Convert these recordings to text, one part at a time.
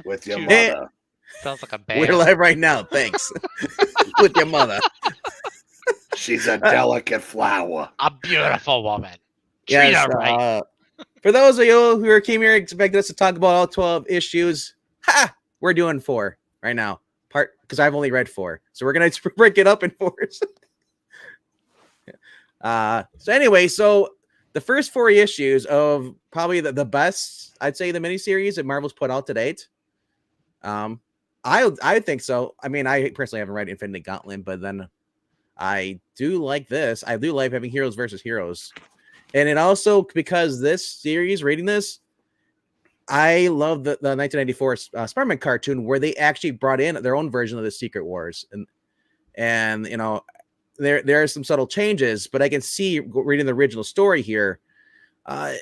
with your Hey. mother. Sounds like a band. We're live right now. Thanks. With your mother. She's a delicate flower. A beautiful woman. Treat Yes. her right. For those of you who came here expecting us to talk about all 12 issues, we're doing 4 right now. Because I've only read 4. So we're going to break it up in 4s. So anyway, the first 4 issues of probably the best, I'd say, the miniseries that Marvel's put out to date. I think so. I mean, I personally haven't read Infinity Gauntlet, but then I do like this. I do like having heroes versus heroes. And it also, because this series, reading this, I love the 1994 Spider-Man cartoon where they actually brought in their own version of the Secret Wars. And you know, there are some subtle changes, but I can see reading the original story here, there's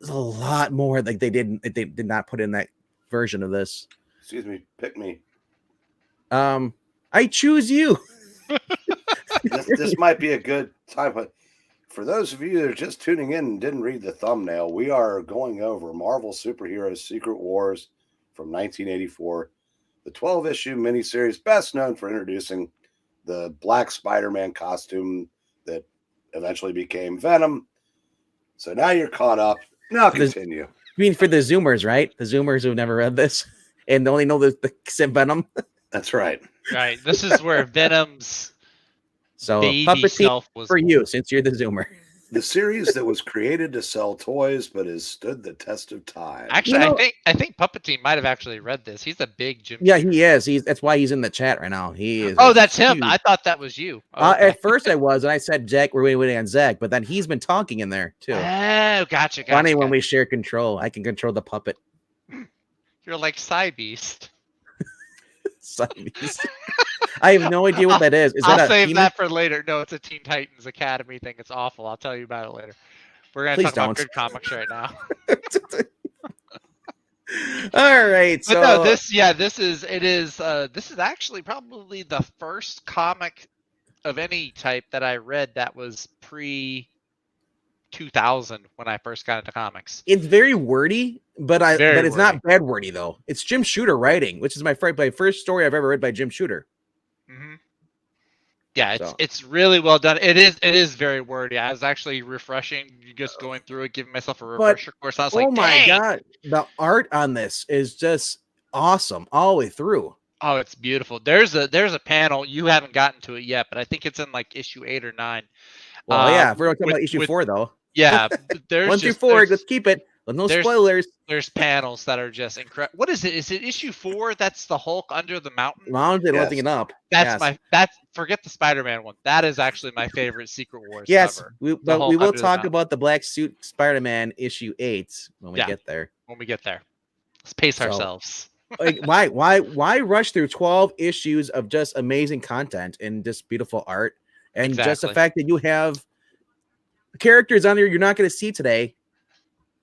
a lot more like they did not put in that version of this. Excuse me, pick me. I choose you. This might be a good time, but for those of you that are just tuning in and didn't read the thumbnail, we are going over Marvel Superheroes Secret Wars from 1984, the 12-issue miniseries best known for introducing the black Spider-Man costume that eventually became Venom. So now you're caught up. Now continue. I mean, for the Zoomers, right? The Zoomers who've never read this and only know the Venom. That's right. Right. This is where Venom's baby Puppet self was for you, since you're the Zoomer. The series that was created to sell toys, but has stood the test of time. Actually, I think Puppet Team might have actually read this. He's a big Jim. Yeah, he is. That's why he's in the chat right now. He is. Oh, that's him. I thought that was you. Okay. At first I was, and I said Jack. We're waiting on Zach, but then he's been talking in there too. Oh, gotcha. Funny when we share control. I can control the puppet. You're like Psybeast. Psybeast. I have no idea what that is. I'll save that for later. No, it's a Teen Titans Academy thing. It's awful. I'll tell you about it later. We're gonna talk about good comics right now. All right. But no, this is actually probably the first comic of any type that I read that was pre 2000 when I first got into comics. It's very wordy, but it's not bad wordy though. It's Jim Shooter writing, which is my first story I've ever read by Jim Shooter. Mm-hmm. Yeah, it's really well done. It is very wordy. I was actually refreshing, just going through it, giving myself a refresher course. I was like, oh my god, the art on this is just awesome all the way through. Oh, it's beautiful. There's a panel, you haven't gotten to it yet, but I think it's in like issue 8 or 9. Well, yeah, if we're talking about issue 4 though. Yeah, there's 1 through 4. Let's keep it. No spoilers. There's panels that are just incredible. What is it? Is it issue 4? That's the Hulk under the mountain. Mountain lifting it up. That's forget the Spider-Man one. That is actually my favorite Secret Wars. Yes, cover. we will talk about the Black Suit Spider-Man issue 8 when we get there. When we get there, let's pace ourselves. Like, why rush through 12 issues of just amazing content and just beautiful art, and just the fact that you have characters on there you're not going to see today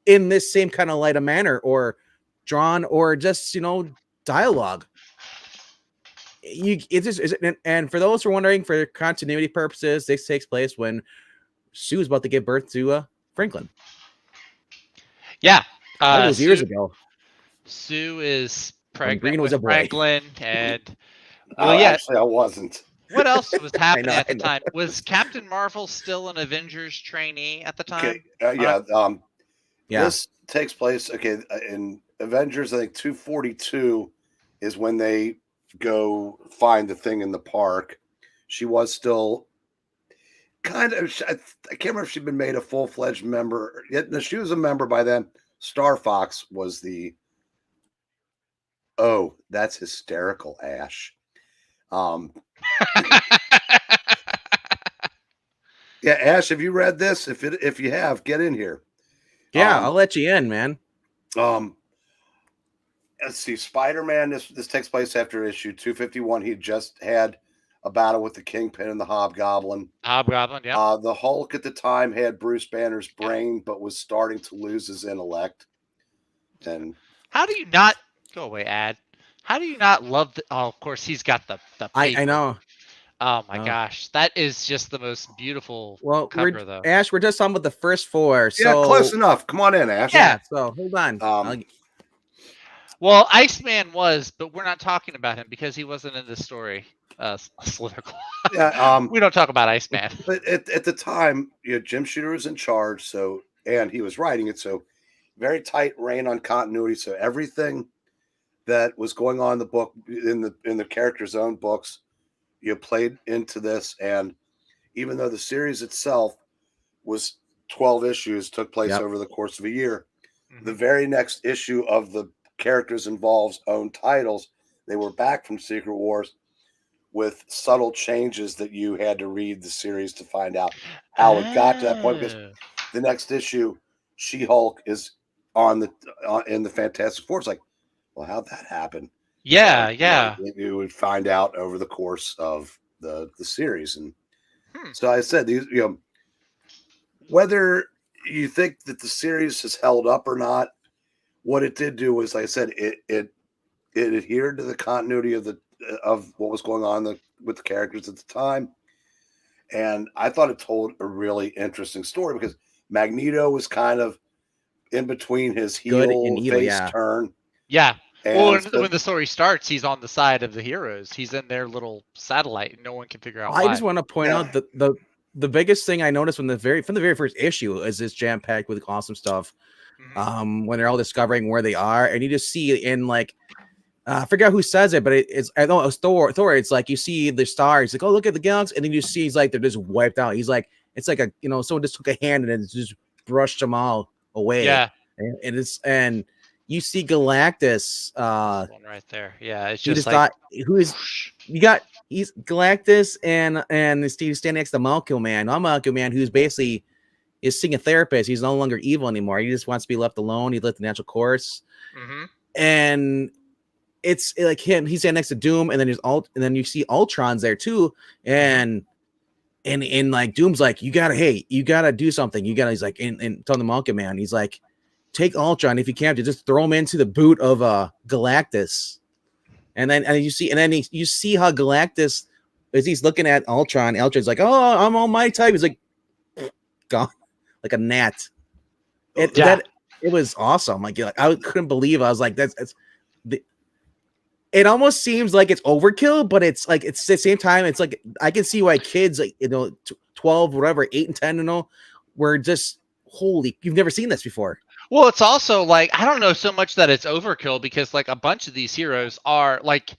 in this same kind of light of manner or drawn or just dialogue. And for those who are wondering, for continuity purposes, this takes place when Sue's about to give birth to Franklin. Yeah, that was years ago. Sue is pregnant was with Franklin, and actually, I wasn't. What else was happening at the time? Was Captain Marvel still an Avengers trainee at the time? Okay. This takes place in Avengers. I think 242 is when they go find the thing in the park. She was still kind of. I can't remember if she'd been made a full-fledged member. No, she was a member by then. Star Fox was the. Oh, that's hysterical, Ash. Yeah, Ash, have you read this? If you have, get in here. Yeah, I'll let you in, man. Let's see. Spider-Man. This takes place after issue 251. He just had a battle with the Kingpin and the Hobgoblin. Yeah. The Hulk at the time had Bruce Banner's brain, but was starting to lose his intellect. And how do you not go away, Ad? How do you not love the? Oh, of course, he's got the paper. I know. Oh my gosh, that is just the most beautiful cover, though. Ash, we're just talking about the first 4. So yeah, close enough. Come on in, Ash. Yeah. So hold on. Well, Iceman was, but we're not talking about him because he wasn't in this story. Political. Yeah. We don't talk about Iceman. But at the time, Jim Shooter was in charge, and he was writing it, so very tight rein on continuity. So everything that was going on in the book, in the character's own books, played into this. And even though the series itself was 12 issues, took place over the course of a year, the very next issue of the characters involved's own titles, they were back from Secret Wars with subtle changes that you had to read the series to find out how it got to that point. Because the next issue, She-Hulk is in the Fantastic Four. It's like, well, how'd that happen? Yeah, and, yeah. You would find out over the course of the series. And so I said, these, whether you think that the series has held up or not, what it did do was, like I said, it adhered to the continuity of what was going on with the characters at the time. And I thought it told a really interesting story because Magneto was kind of in between his heel face turn. Yeah. And when the story starts, he's on the side of the heroes. He's in their little satellite, and no one can figure out why. I just want to point out that the biggest thing I noticed from the very first issue is this jam packed with awesome stuff. When they're all discovering where they are, and you just see in like I forgot who says it, but I know it's Thor. It's like you see the stars, like, oh, look at the galaxy, and then you see he's like they're just wiped out. He's like, it's like someone just took a hand and then just brushed them all away. Yeah, and you see Galactus. One right there. Yeah, it's just like he's Galactus and he's standing next to Malkill Man. Malkill Man, who's basically is seeing a therapist. He's no longer evil anymore. He just wants to be left alone. He lived the natural course, and it's like him. He's standing next to Doom, and then and then you see Ultron's there too, and like Doom's like, you gotta do something. He's like, and telling the Malkill Man, he's like, take Ultron if you can, to just throw him into the boot of Galactus, and you see how Galactus, as he's looking at Ultron, Ultron's like, oh, I'm all my type. He's like, gone like a gnat. It was awesome. Like I couldn't believe. I was like, it almost seems like it's overkill, but it's like it's at the same time. It's like I can see why kids, like 12, whatever, 8 and 10, were just holy. You've never seen this before. Well, it's also like I don't know so much that it's overkill because like a bunch of these heroes are like,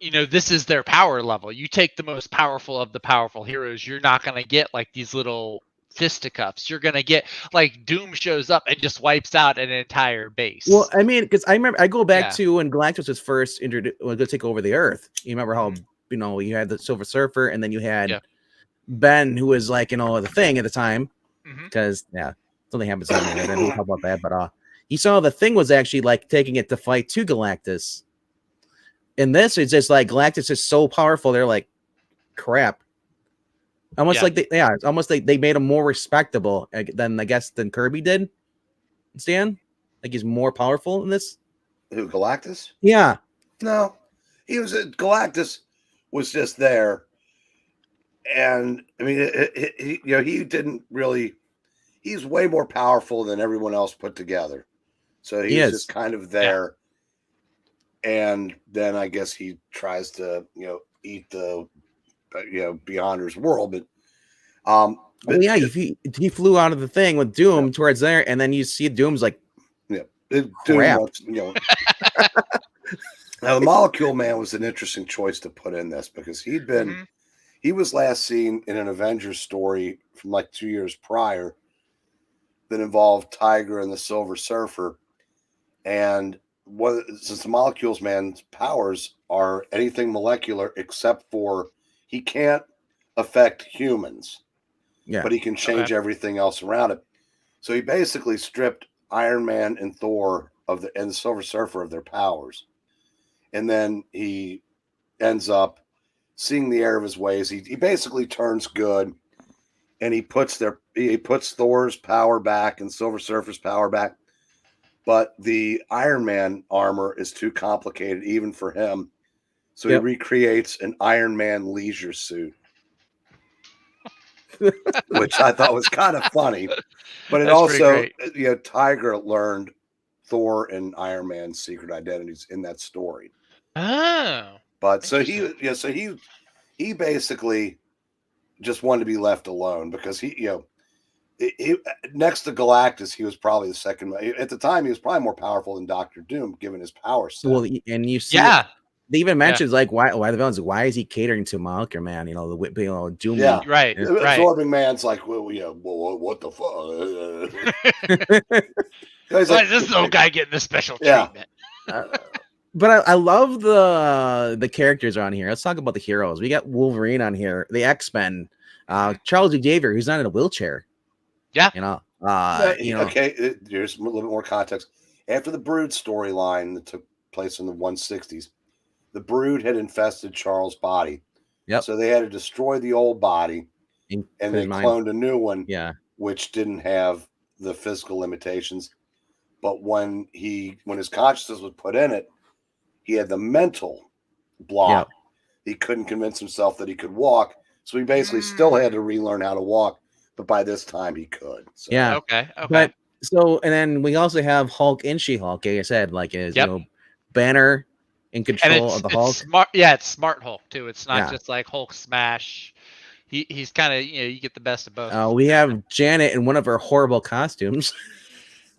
this is their power level. You take the most powerful of the powerful heroes, you're not gonna get like these little fisticuffs. You're gonna get like Doom shows up and just wipes out an entire base. Well, I mean, because I remember I go back to when Galactus was first introduced, going to take over the Earth. You remember how you had the Silver Surfer, and then you had Ben, who was like the Thing at the time, because something happens in there. Then we'll talk about that. But you saw the Thing was actually like taking it to fight to Galactus. In this, it's just like Galactus is so powerful. They're like, crap. Almost like it's almost like they made him more respectable than Kirby did. Stan, like he's more powerful in this. Who, Galactus? Yeah. No, Galactus was just there, and I mean, he didn't really. He's way more powerful than everyone else put together, so he's just kind of there. And then I guess he tries to eat the Beyonder's world, but he flew out of the Thing with Doom towards there, and then you see Doom's like, Doom wants, Now the Molecule Man was an interesting choice to put in this because he was last seen in an Avengers story from like 2 years prior that involved Tiger and the Silver Surfer, and since the Molecules Man's powers are anything molecular except for he can't affect humans, but he can change everything else around it. So he basically stripped Iron Man and Thor and the Silver Surfer of their powers, and then he ends up seeing the error of his ways. He basically turns good, and he puts Thor's power back and Silver Surfer's power back. But the Iron Man armor is too complicated even for him. So he recreates an Iron Man leisure suit, which I thought was kind of funny. But it also, Tiger learned Thor and Iron Man's secret identities in that story. Oh, But so he basically just wanted to be left alone because he next to Galactus, he was probably the second. At the time, he was probably more powerful than DoctorDoom, given his power set. Well, and you see, yeah, they even mentions like why the villains, why is he catering to Malker Man? The Doom. Yeah. right. Absorbing Man's like, well, what the fuck? Why is this old guy getting the special treatment? But I love the characters on here. Let's talk about the heroes. We got Wolverine on here, the X-Men, Charles Xavier, who's not in a wheelchair. Yeah. Okay, here's a little bit more context. After the Brood storyline that took place in the 160s, the Brood had infested Charles' body. Yep. So they had to destroy the old body, and they cloned a new one, which didn't have the physical limitations. But when his consciousness was put in it, he had the mental block. Yep. He couldn't convince himself that he could walk, so he basically still had to relearn how to walk. But by this time, he could. So. Yeah. Okay. But and then we also have Hulk and She-Hulk. Like I said, Banner in control of the Hulk. Smart, it's Smart Hulk too. It's not just like Hulk smash. He's kind of you get the best of both. We have Janet in one of her horrible costumes.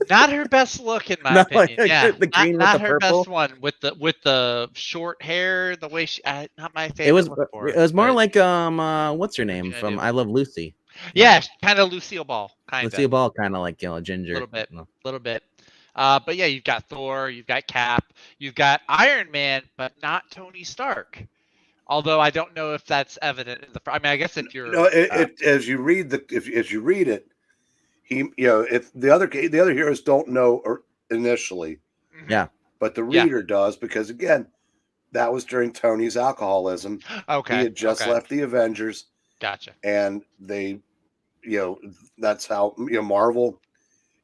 Not her best look, in my opinion. The green not with the her purple. best one with the short hair. The way she, not my favorite. It was more like what's her name from I Love Lucy. Yeah, kind of Lucille Ball, Lucille Ball, kind of like Ginger. A little bit. But yeah, you've got Thor, you've got Cap, you've got Iron Man, but not Tony Stark. Although I don't know if that's evident in the. I mean, I guess if you're as you read it, if the other heroes don't know initially, but the reader does, because again, that was during Tony's alcoholism. Okay, he had just left the Avengers. Gotcha. And they, that's how Marvel.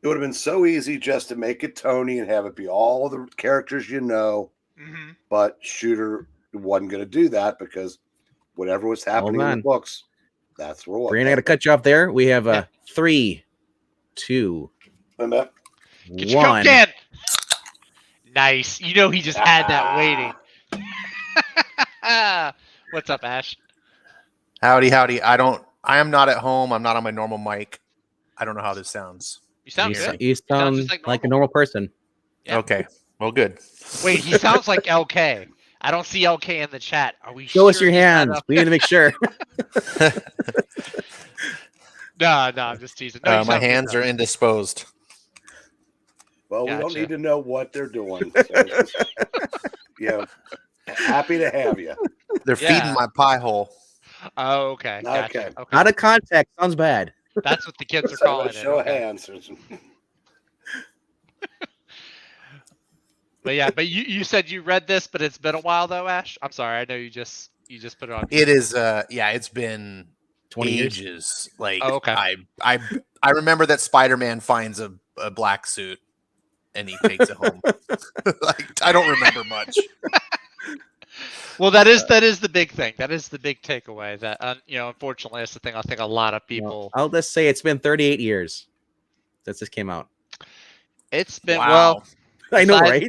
It would have been so easy just to make it Tony and have it be all the characters but Shooter wasn't going to do that because whatever was happening in the books, that's where. Brian, I got to cut you off there. We have 3, 2, Get your Coke can. Nice. He just had that waiting. What's up, Ash? Howdy. I am not at home. I'm not on my normal mic. I don't know how this sounds. You sound good. You sound like a normal person. Yeah. Okay. Well, good. Wait, he sounds like LK. I don't see LK in the chat. Are we Show us your hands. We need to make sure. No, I'm just teasing. No, my hands are indisposed. Well, we don't need to know what they're doing. So happy to have you. They're feeding my pie hole. Oh, okay. Gotcha. Okay. Out of context sounds bad. That's what the kids are calling it. Show of hands. But you said you read this, but it's been a while though, Ash. I'm sorry. I know you just put it on. It is. It's been 20 ages. Years. Like, okay. I remember that Spider-Man finds a black suit and he takes it home. Like, I don't remember much. Well, that is the big thing. That is the big takeaway. That unfortunately, that's the thing. I think a lot of people. I'll just say it's been 38 years since this came out. It's been I know, right?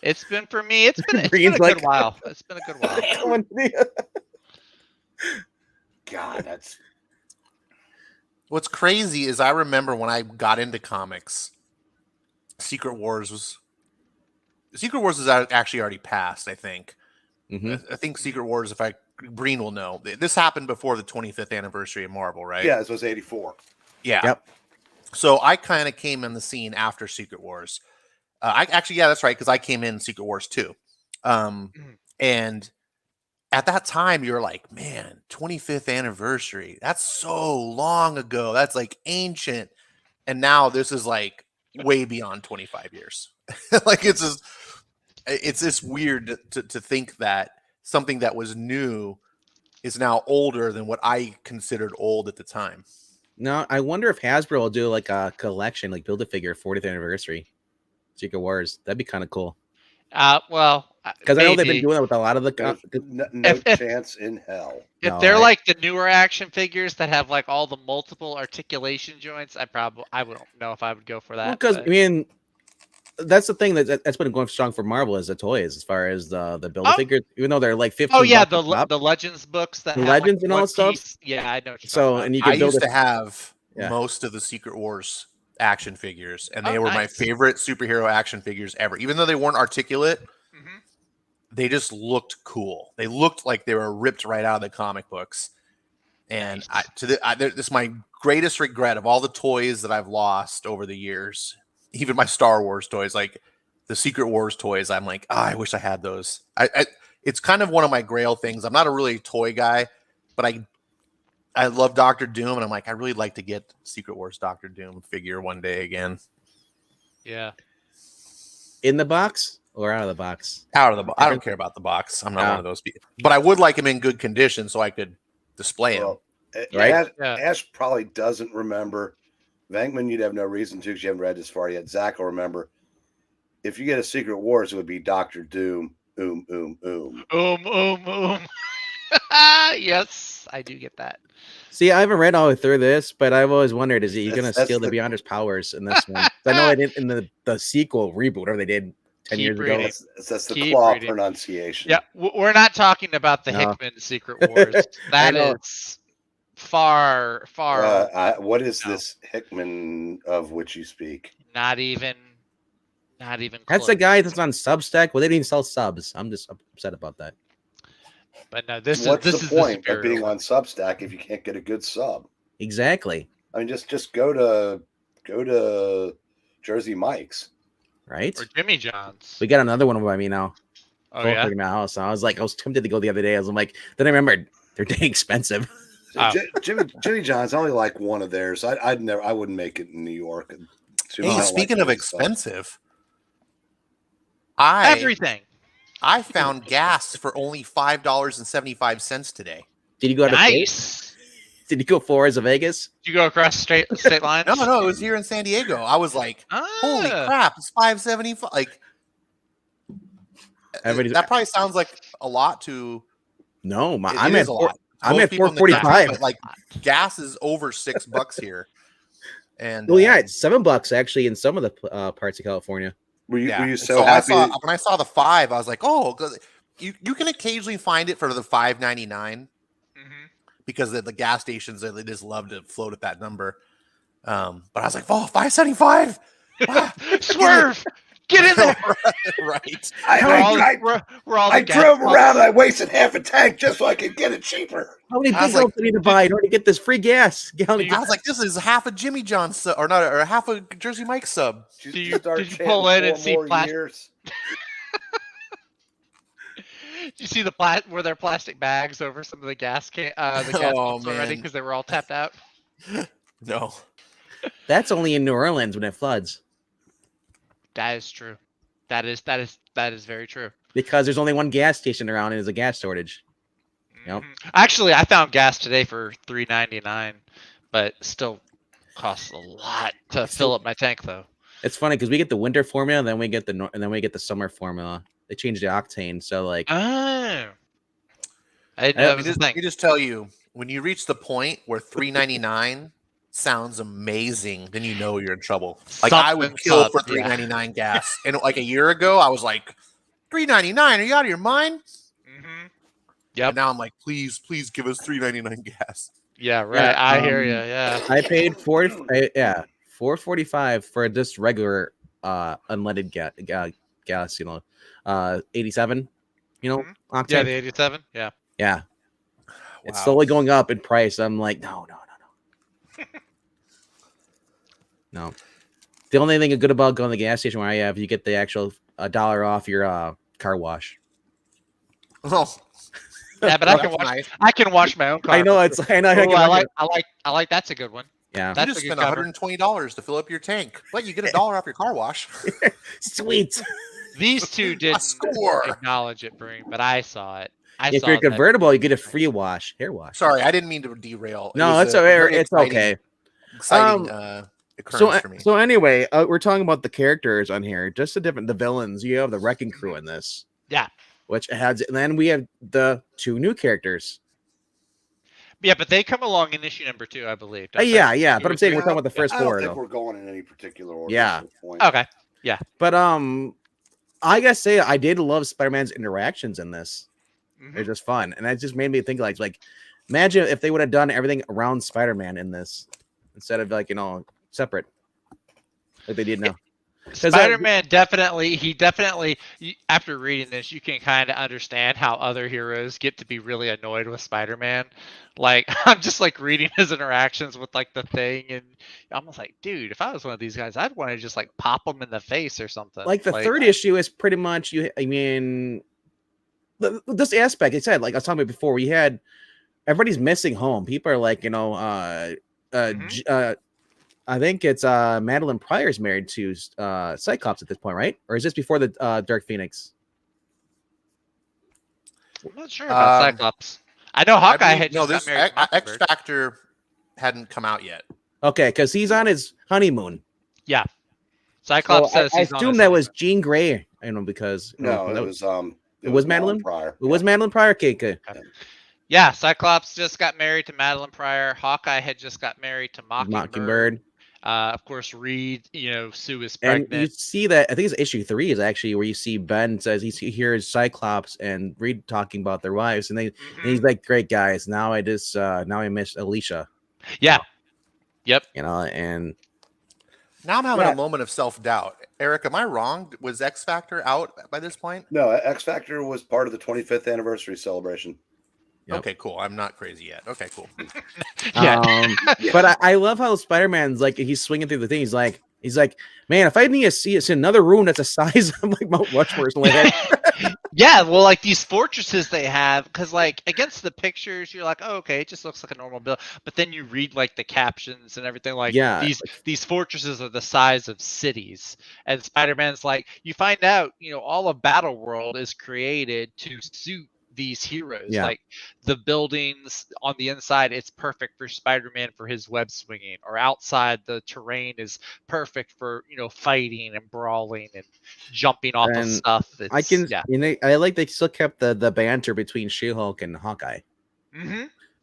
It's been for me. It's been a good while. It's been a good while. God, that's. What's crazy is I remember when I got into comics, Secret Wars was actually already passed, I think. Mm-hmm. I think Secret Wars, Breen will know. This happened before the 25th anniversary of Marvel, right? Yeah, this was 84. Yeah. Yep. So I kind of came in the scene after Secret Wars. That's right, because I came in Secret Wars too. And at that time, you're like, man, 25th anniversary. That's so long ago. That's like ancient. And now this is like way beyond 25 years. Like it's just weird to think that something that was new is now older than what I considered old at the time. Now, I wonder if Hasbro will do like a collection, like build a figure 40th anniversary Secret Wars. That'd be kind of cool. Because I know they've been doing it with a lot of the. No chance in hell. If they're like the newer action figures that have like all the multiple articulation joints, I don't know if I would go for that. Because I mean, that's the thing that's been going strong for Marvel is the toys, as far as the build figures, even though they're like 15. Oh yeah, bucks a pop. the Legends books that The have, Legends like, and all one that stuff? piece. Yeah, I know what you're So talking about. and you I can build used it. to have Yeah. most of the Secret Wars action figures, and they Oh, were my nice. favorite superhero action figures ever. Even though they weren't articulate, Mhm. they just looked cool. They looked like they were ripped right out of the comic books. And Nice. this is my greatest regret of all the toys that I've lost over the years. Even my Star Wars toys, like the Secret Wars toys, I'm like, I wish I had those. It's kind of one of my Grail things. I'm not a really toy guy, but I love DoctorDoom, and I'm like, I really like to get Secret Wars DoctorDoom figure one day again. Yeah. In the box or out of the box? Out of the box. I don't care about the box. I'm not one of those people. But I would like him in good condition so I could display him. Well, Right? Ash probably doesn't remember. Venkman, you'd have no reason to because you haven't read this far yet. Zach will remember. If you get a Secret Wars, it would be DoctorDoom. Yes, I do get that. See, I haven't read all the way through this, but I've always wondered: is he going to That's steal the the- Beyonder's powers in this one? I know I did in the sequel reboot, whatever they did 10 Keep years reading. ago. That's the Keep claw reading. pronunciation. Yeah, we're not talking about the No. Hickman Secret Wars. That know. is far. What is No. this Hickman of which you speak? Not even close. That's the guy that's on Substack. Well, they didn't even sell subs. I'm just upset about that. But no, this What's is the point of superior being one. on Substack if you can't get a good sub? Exactly. I mean, just go to Jersey Mike's. Right? Or Jimmy John's. We got another one by me now. Oh yeah. In my house. And I was tempted to go the other day. I'm like, then I remembered they're dang expensive. Oh. Jimmy John's. I only like one of theirs. I wouldn't make it in New York. Hey, speaking of expensive, Everything. I found gas for only $5.75 today. Did you go to Nice. Did you go 4 hours of Vegas? Did you go across state lines? No, it was here in San Diego. I was like, holy crap, it's $5.75. Like, that probably sounds like a lot to. No, I'm at $4.45. But like, gas is over $6 here. And well, yeah, it's $7 actually in some of the parts of California. Were you and so happy? When I saw the 5, I was like, oh, because you can occasionally find it for the $5.99 because the gas stations they just love to float at that number. But I was like, oh, $5.75. Wow. Swerve. Get in there. Right. I drove around and I wasted half a tank just so I could get it cheaper. How many big do I need to buy in order to get this free gas? I was like, this is half a Jimmy John's sub, or half a Jersey Mike sub. Did you pull in and see years? Did you see were there plastic bags over some of the gas pumps already because they were all tapped out? No. That's only in New Orleans when it floods. That is true. That is very true. Because there's only one gas station around and there's a gas shortage. Yep. Actually, I found gas today for $3.99, but still costs a lot to fill up my tank though. It's funny because we get the winter formula, and then we get the summer formula. They changed the octane, so like. I didn't know that was a thing. Let me just tell you, when you reach the point where $3.99 sounds amazing, then you know you're in trouble. Like I would kill for $3.99 gas, and like a year ago, I was like, $3.99? Are you out of your mind? Yep. And now I'm like, please give us $3.99 gas. Yeah, right. Yeah, I hear you. Yeah. I paid $4.45 for just regular unleaded gas. 87. Octane. Yeah, the 87. Yeah. Yeah. Wow. It's slowly going up in price. I'm like, no. No. The only thing good about going to the gas station where I have, you get the actual $1 off your car wash. Oh. Yeah, but I can wash my own car. I know. I like that's a good one. Yeah. You just spent $120 to fill up your tank, but you get $1 off your car wash. Sweet. These two didn't acknowledge it, Breen, but I saw it. If you're convertible, you get a free hair wash. Sorry, I didn't mean to derail. No, it's okay. Exciting occurrence for me. So anyway, we're talking about the characters on here, just the villains. You have the Wrecking Crew in this. Yeah. Which has, and then we have the 2 new characters. Yeah, but they come along in issue number 2, I believe. Yeah. But I'm saying we're talking about the first 4. I don't think we're going in any particular order. Yeah. At this point. Okay. Yeah. But I gotta say, I did love Spider-Man's interactions in this. They're just fun, and it just made me think like imagine if they would have done everything around Spider-Man in this instead of like separate like they did now. Spider-Man definitely after reading this, you can kind of understand how other heroes get to be really annoyed with Spider-Man. Like I'm just like reading his interactions with like the Thing, and I'm just like, dude, if I was one of these guys, I'd want to just like pop him in the face or something. Like the third issue is pretty much this aspect. It said, like I was talking about before, we had everybody's missing home. People are like, I think it's Madeline Pryor's married to Cyclops at this point, right? Or is this before the Dark Phoenix? I'm not sure about Cyclops. I know Hawkeye had just got married to X Factor hadn't come out yet. Okay, because he's on his honeymoon. Yeah, Cyclops says I assume that was Jean Grey. I know because it was Madeline Pryor. It was Madeline Pryor. Okay. Yeah, Cyclops just got married to Madeline Pryor. Hawkeye had just got married to Mockingbird. Of course, Reed, Sue is pregnant. And you see that, I think it's issue 3 is actually where you see Ben says he hears Cyclops and Reed talking about their wives, and he's like, "Great guys, now I miss Alicia." Yeah. Yep. And now I'm having a moment of self-doubt. Eric, am I wrong? Was X Factor out by this point? No, X Factor was part of the 25th anniversary celebration. Yep. Okay, cool. I'm not crazy yet. Okay, cool. Yeah. But I love how Spider-Man's like, he's swinging through the thing. He's like, man, if I need to see it's another room that's the size of like Mount Rushmore or something like that. Yeah, well, like these fortresses they have, because like against the pictures, you're like, oh, okay, it just looks like a normal build. But then you read like the captions and everything, like these fortresses are the size of cities. And Spider-Man's like, you find out, all of Battle World is created to suit these heroes. Like the buildings on the inside, it's perfect for Spider-Man for his web swinging, or outside the terrain is perfect for fighting and brawling and jumping off of stuff. I like they still kept the banter between She-Hulk and Hawkeye.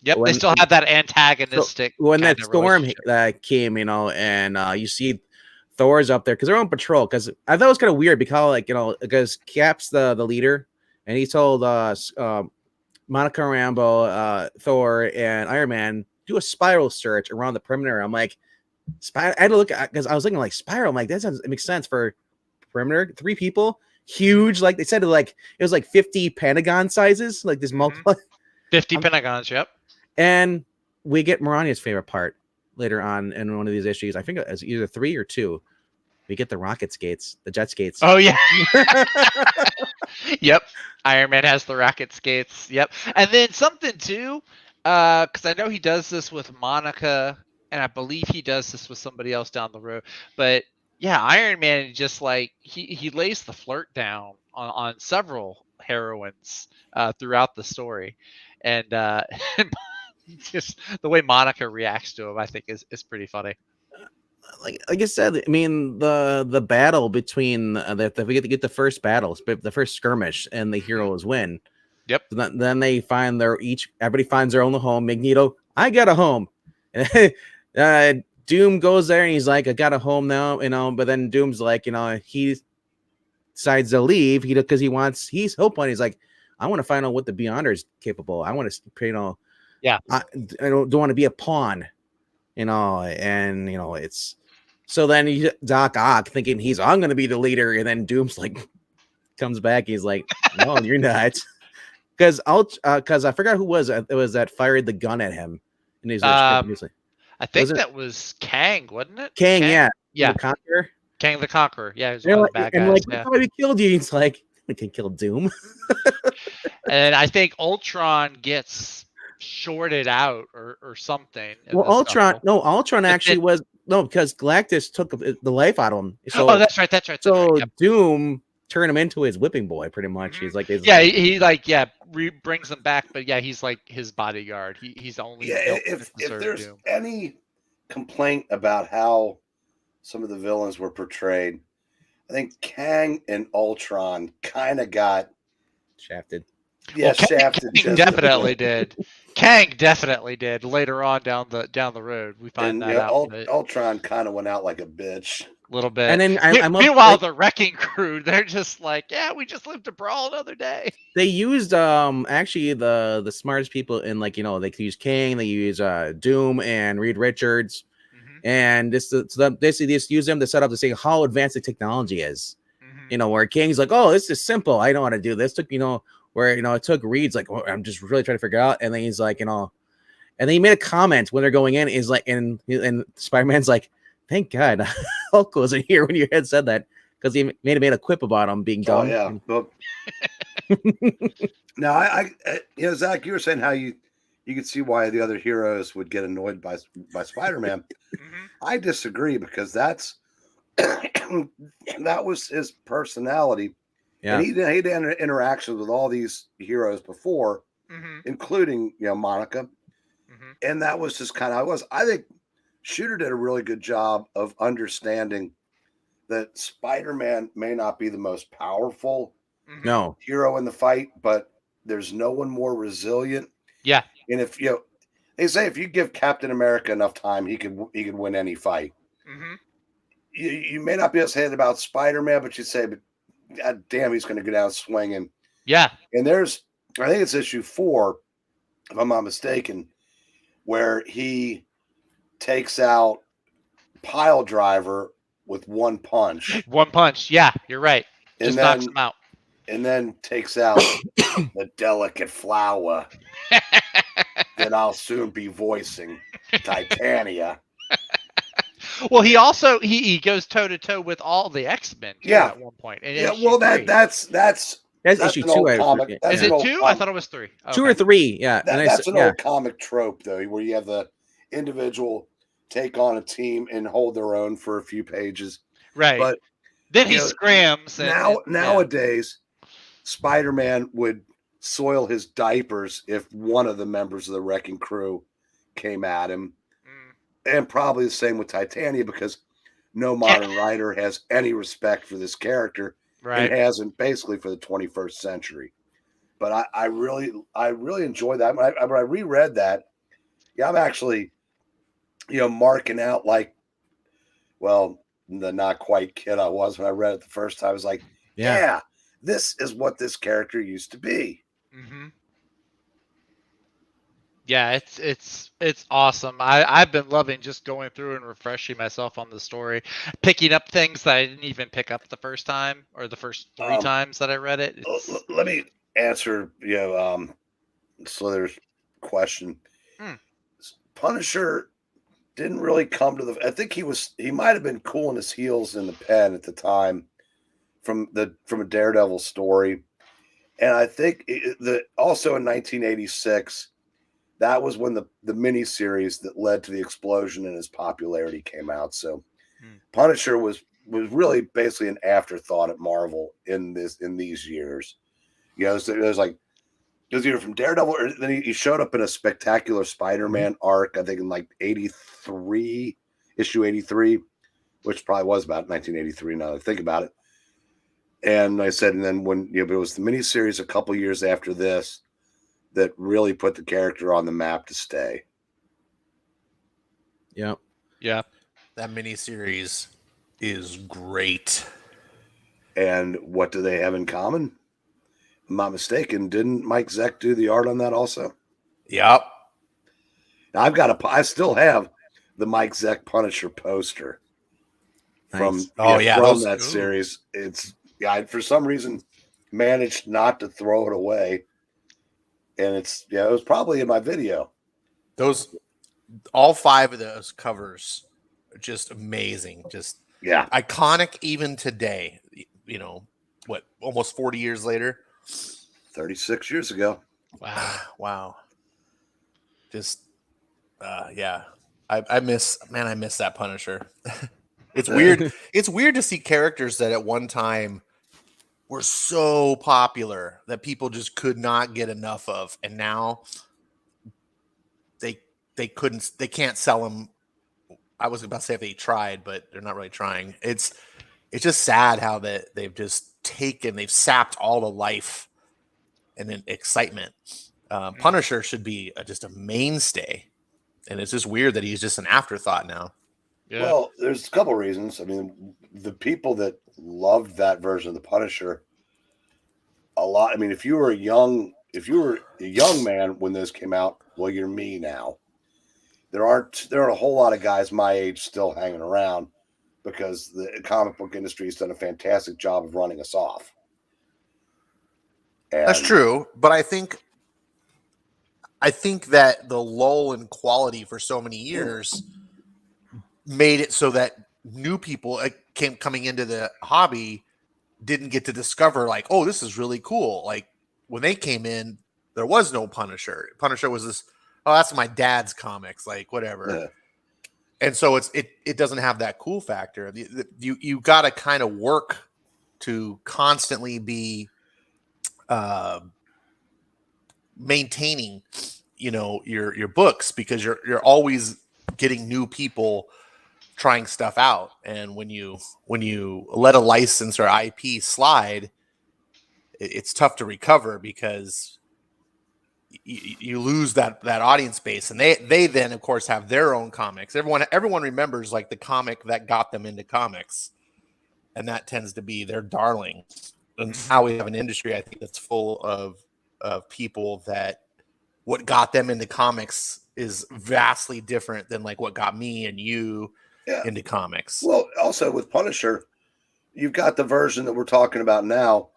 Yep, they still have that antagonistic. So when that storm came, and you see Thor's up there because they're on patrol. Because I thought it was kind of weird because Cap's the leader. And he told Monica Rambeau, Thor, and Iron Man do a spiral search around the perimeter. I'm like, I had to look because I was looking like spiral. I'm like, it makes sense for perimeter. 3 people, huge. Like they said, it was like 50 Pentagon sizes, like this multiple 50 Pentagons. Yep. And we get Marania's favorite part later on in one of these issues. I think it's either 3 or 2. We get the rocket skates, the jet skates. Oh yeah. Yep. Iron Man has the rocket skates. Yep. And then something too, because I know he does this with Monica, and I believe he does this with somebody else down the road. But yeah, Iron Man just like he lays the flirt down on several heroines throughout the story, and just the way Monica reacts to him, I think is pretty funny. Like I said, I mean the battle between we get the first battles, the first skirmish, and the heroes win. Yep. So then they find everybody finds their own home. Magneto, I got a home. Doom goes there and he's like, I got a home now, But then Doom's like, he decides to leave because he's hoping. He's like, I want to find out what the Beyonder is capable. I want to, yeah. I don't want to be a pawn. It's so then Doc Ock thinking I'm going to be the leader, and then Doom's like comes back. He's like, no, you're not, because I forgot who it was that fired the gun at him, and he's like, I think that was Kang, wasn't it? Kang, yeah, the Conqueror. Kang the Conqueror, yeah, he's one of the bad guys. Like, yeah. We killed you. He's like, we can kill Doom, and I think Ultron gets shorted out or something. Well, Ultron actually was because Galactus took the life out of him. So, that's right. So yep. Doom turned him into his whipping boy, pretty much. He's like, he brings him back, but yeah, he's like his bodyguard. He's only if there's Doom. Any complaint about how some of the villains were portrayed, I think Kang and Ultron kind of got shafted. Yeah, Well, shafted Kang just a definitely bit. did. Kang definitely did. Later on down the road, we find And that out. But Ultron kind of went out like a bitch. a little bit. And then I'm up, Meanwhile, like, the wrecking crew, they're just like, yeah, we just lived to brawl another day. they used actually the smartest people in, like, you know, they use King, they use Doom and Reed Richards, and basically just use them to set up to see how advanced the technology is. You know, where King's like, oh, this is simple, I know how to do this. Took, you know, where, you know, it took Reed's like, oh, I'm just really trying to figure out, and then he's like, you know, and then he made a comment when they're going in, is like, and Spider-Man's like, thank God Hulk wasn't here when your head said that, because he made a quip about him being dumb. Oh yeah, but now you know, Zach, you were saying how you could see why the other heroes would get annoyed by Spider-Man. I disagree, because that was his personality. Yeah. And he had interactions with all these heroes before, including, you know, Monica. And that was just kind of how it was. I think Shooter did a really good job of understanding that Spider-Man may not be the most powerful No. hero in the fight, but there's no one more resilient. Yeah. And if, you know, they say if you give Captain America enough time, he could win any fight. You may not be able to say it about Spider-Man, but you say, but God damn, he's going to go down swinging. Yeah. And there's, I think it's issue 4, if I'm not mistaken, where he takes out Pile Driver with one punch. One punch. Yeah, you're right. Just knocks him out. And then takes out the delicate flower that I'll soon be voicing, Titania. Well, he also he goes toe to toe with all the X-Men at one point. Yeah, well, that's issue 2. Comic. That's Is it 2? I thought it was 3. Okay. 2 or 3. Yeah, that's an old comic trope, though, where you have the individual take on a team and hold their own for a few pages. Right. But then he scrams. Nowadays, Spider-Man would soil his diapers if one of the members of the wrecking crew came at him. And probably the same with Titania, because no modern writer has any respect for this character, and hasn't basically for the 21st century. But I really enjoy that. When I reread that, yeah, I'm actually, you know, marking out, like, well, the not quite kid I was when I read it the first time. I was like, yeah, this is what this character used to be. Yeah, it's awesome. I've been loving just going through and refreshing myself on the story, picking up things that I didn't even pick up the first time or the first 3 times that I read it. Let me answer, you know, Slither's question. Punisher didn't really come to I think he might have been cooling his heels in the pen at the time from a Daredevil story. And I think also in 1986, that was when the miniseries that led to the explosion in his popularity came out. So Punisher was really basically an afterthought at Marvel in these years. You know, so there's like, it was either from Daredevil, or then he showed up in a Spectacular Spider-Man arc, I think in like issue 83, which probably was about 1983 now that I think about it. And I said, and then when, you know, it was the miniseries a couple years after this that really put the character on the map to stay. Yep. Yeah. That miniseries is great. And what do they have in common? If I'm not mistaken, didn't Mike Zeck do the art on that also? Yep. Now I still have the Mike Zeck Punisher poster from that series. It's I for some reason managed not to throw it away. And it was probably in my video. All 5 of those covers are just amazing. Just iconic even today. You know, what, almost 40 years later? 36 years ago. Wow. Just I miss that Punisher. It's weird. It's weird to see characters that at one time were so popular that people just could not get enough of, and now they can't sell them. I was about to say if they tried, but they're not really trying. It's just sad how they've sapped all the life and then excitement. Punisher should be just a mainstay, and it's just weird that he's just an afterthought now. Yeah. Well, there's a couple reasons. I mean, the people that loved that version of the Punisher, a lot. I mean, if you were a young man when those came out, well, you're me now. There aren't a whole lot of guys my age still hanging around because the comic book industry has done a fantastic job of running us off. And That's true, but I think that the lull in quality for so many years made it so that new people coming into the hobby didn't get to discover, like, oh, this is really cool. Like, when they came in, there was no Punisher. Punisher was this, oh, that's my dad's comics, like, whatever. Yeah. And so it doesn't have that cool factor. You got to kind of work to constantly be maintaining, your books, because you're always getting new people trying stuff out. And when you let a license or IP slide, it's tough to recover, because you lose that audience base, and they then of course have their own comics. Everyone remembers, like, the comic that got them into comics, and that tends to be their darling. And now we have an industry, I think, that's full of people that what got them into comics is vastly different than, like, what got me and you into comics. Well, also with Punisher, you've got the version that we're talking about now,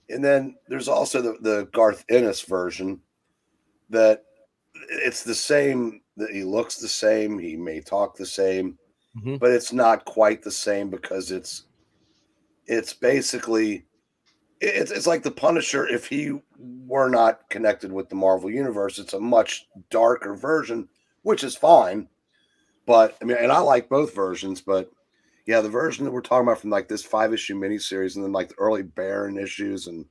and then there's also the Garth Ennis version that it's the same, that he looks the same, he may talk the same, but it's not quite the same, because it's basically it's like the Punisher if he were not connected with the Marvel Universe. It's a much darker version, which is fine. But I mean, and I like both versions, but yeah, the version that we're talking about from, like, this 5-issue miniseries, and then, like, the early Baron issues and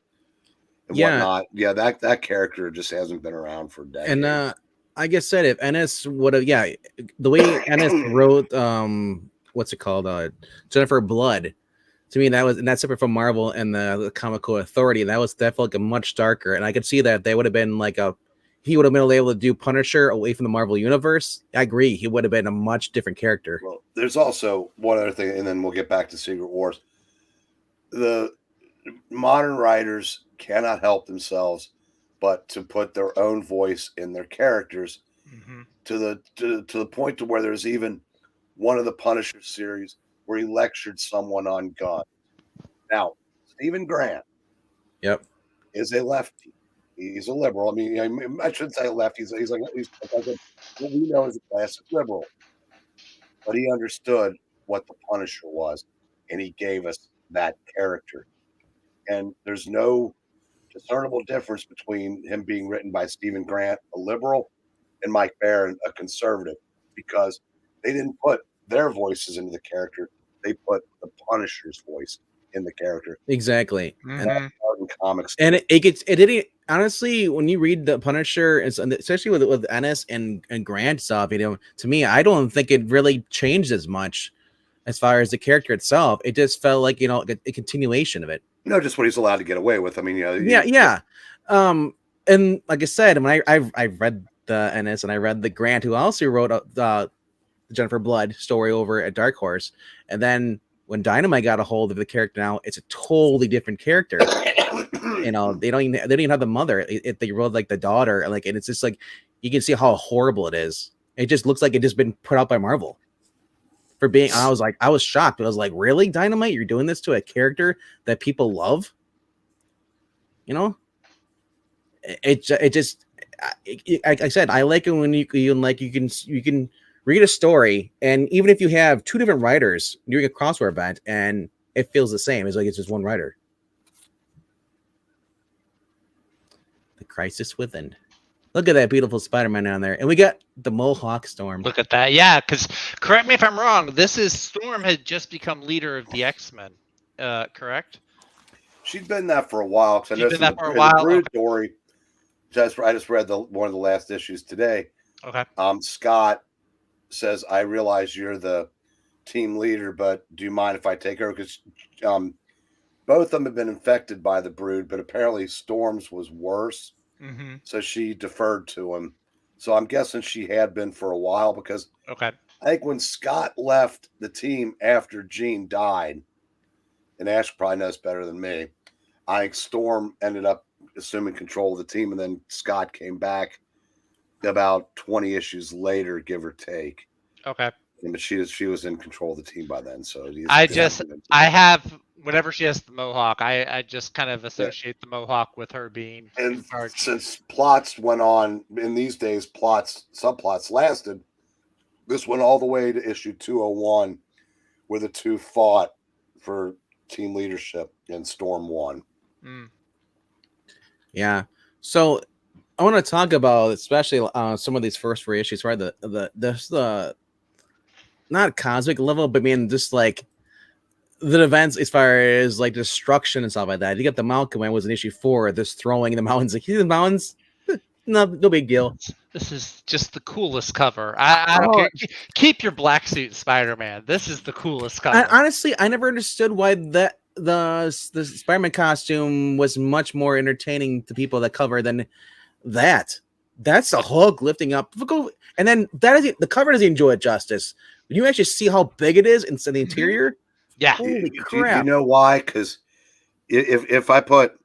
whatnot. Yeah, that character just hasn't been around for decades. And like I said, if Ennis would have, the way Ennis wrote, what's it called, Jennifer Blood, to me, that's separate from Marvel and the Comical Authority. That was definitely, like, a much darker, and I could see that they would have been like he would have been able to do Punisher away from the Marvel Universe. I agree, he would have been a much different character. Well, there's also one other thing, and then we'll get back to Secret Wars. The modern writers cannot help themselves but to put their own voice in their characters, to the point to where there's even one of the Punisher series where he lectured someone on guns. Now, Stephen Grant, is a lefty. He's a liberal. I mean, I shouldn't say lefty. He's like what we know as a classic liberal. But he understood what the Punisher was, and he gave us that character. And there's no discernible difference between him being written by Stephen Grant, a liberal, and Mike Baron, a conservative, because they didn't put their voices into the character. They put the Punisher's voice in the character. Exactly. And that's in comics. And it didn't, honestly, when you read the Punisher, especially with Ennis and Grant stuff, to me, I don't think it really changed as much as far as the character itself. It just felt like, a continuation of it. Just what he's allowed to get away with. I mean, yeah. And like I said, when I read the Ennis and I read the Grant, who also wrote the Jennifer Blood story over at Dark Horse, and then when Dynamite got a hold of the character, now it's a totally different character. They don't even have the mother. They wrote, like, the daughter, and it's just like you can see how horrible it is. It just looks like it just been put out by Marvel. For being, I was shocked. I was like, really, Dynamite? You're doing this to a character that people love? It just, like I said, I like it when you can read a story, and even if you have two different writers doing a crossword event, and it feels the same. It's like it's just one writer. The Crisis Within. Look at that beautiful Spider-Man down there. And we got the Mohawk Storm. Look at that. Yeah, because correct me if I'm wrong. Storm had just become leader of the X-Men, correct? She's been that for a while. She's been that for a while. The story. I just read one of the last issues today. Okay. Scott says, "I realize you're the team leader, but do you mind if I take her?" Because, both of them have been infected by the Brood, but apparently Storm's was worse. Mm-hmm. So she deferred to him. So I'm guessing she had been for a while, because Okay. I think when Scott left the team after Jean died, and Ash probably knows better than me, I think Storm ended up assuming control of the team, and then Scott came back about 20 issues later, give or take. Okay. But she was in control of the team by then. So I have, whenever she has the mohawk, I just kind of associate the mohawk with her being in and charge. since plots went on in these days, subplots lasted. This went all the way to issue 201, where the two fought for team leadership, and Storm won. Mm. Yeah. So I want to talk about especially some of these first 4 issues, right? The not cosmic level, but I mean just like the events as far as like destruction and stuff like that. You got the Mountain Command was in issue 4, this throwing in the mountains, like the mountains, no big deal. This is just the coolest cover. I don't care. Keep your black suit, Spider-Man. This is the coolest cover. Honestly, I never understood why the Spider-Man costume was much more entertaining to people that cover than that. That's a Hulk lifting up, and then the cover doesn't enjoy it justice. When you actually see how big it is inside the interior, yeah. holy Do crap! you know why? Because if I put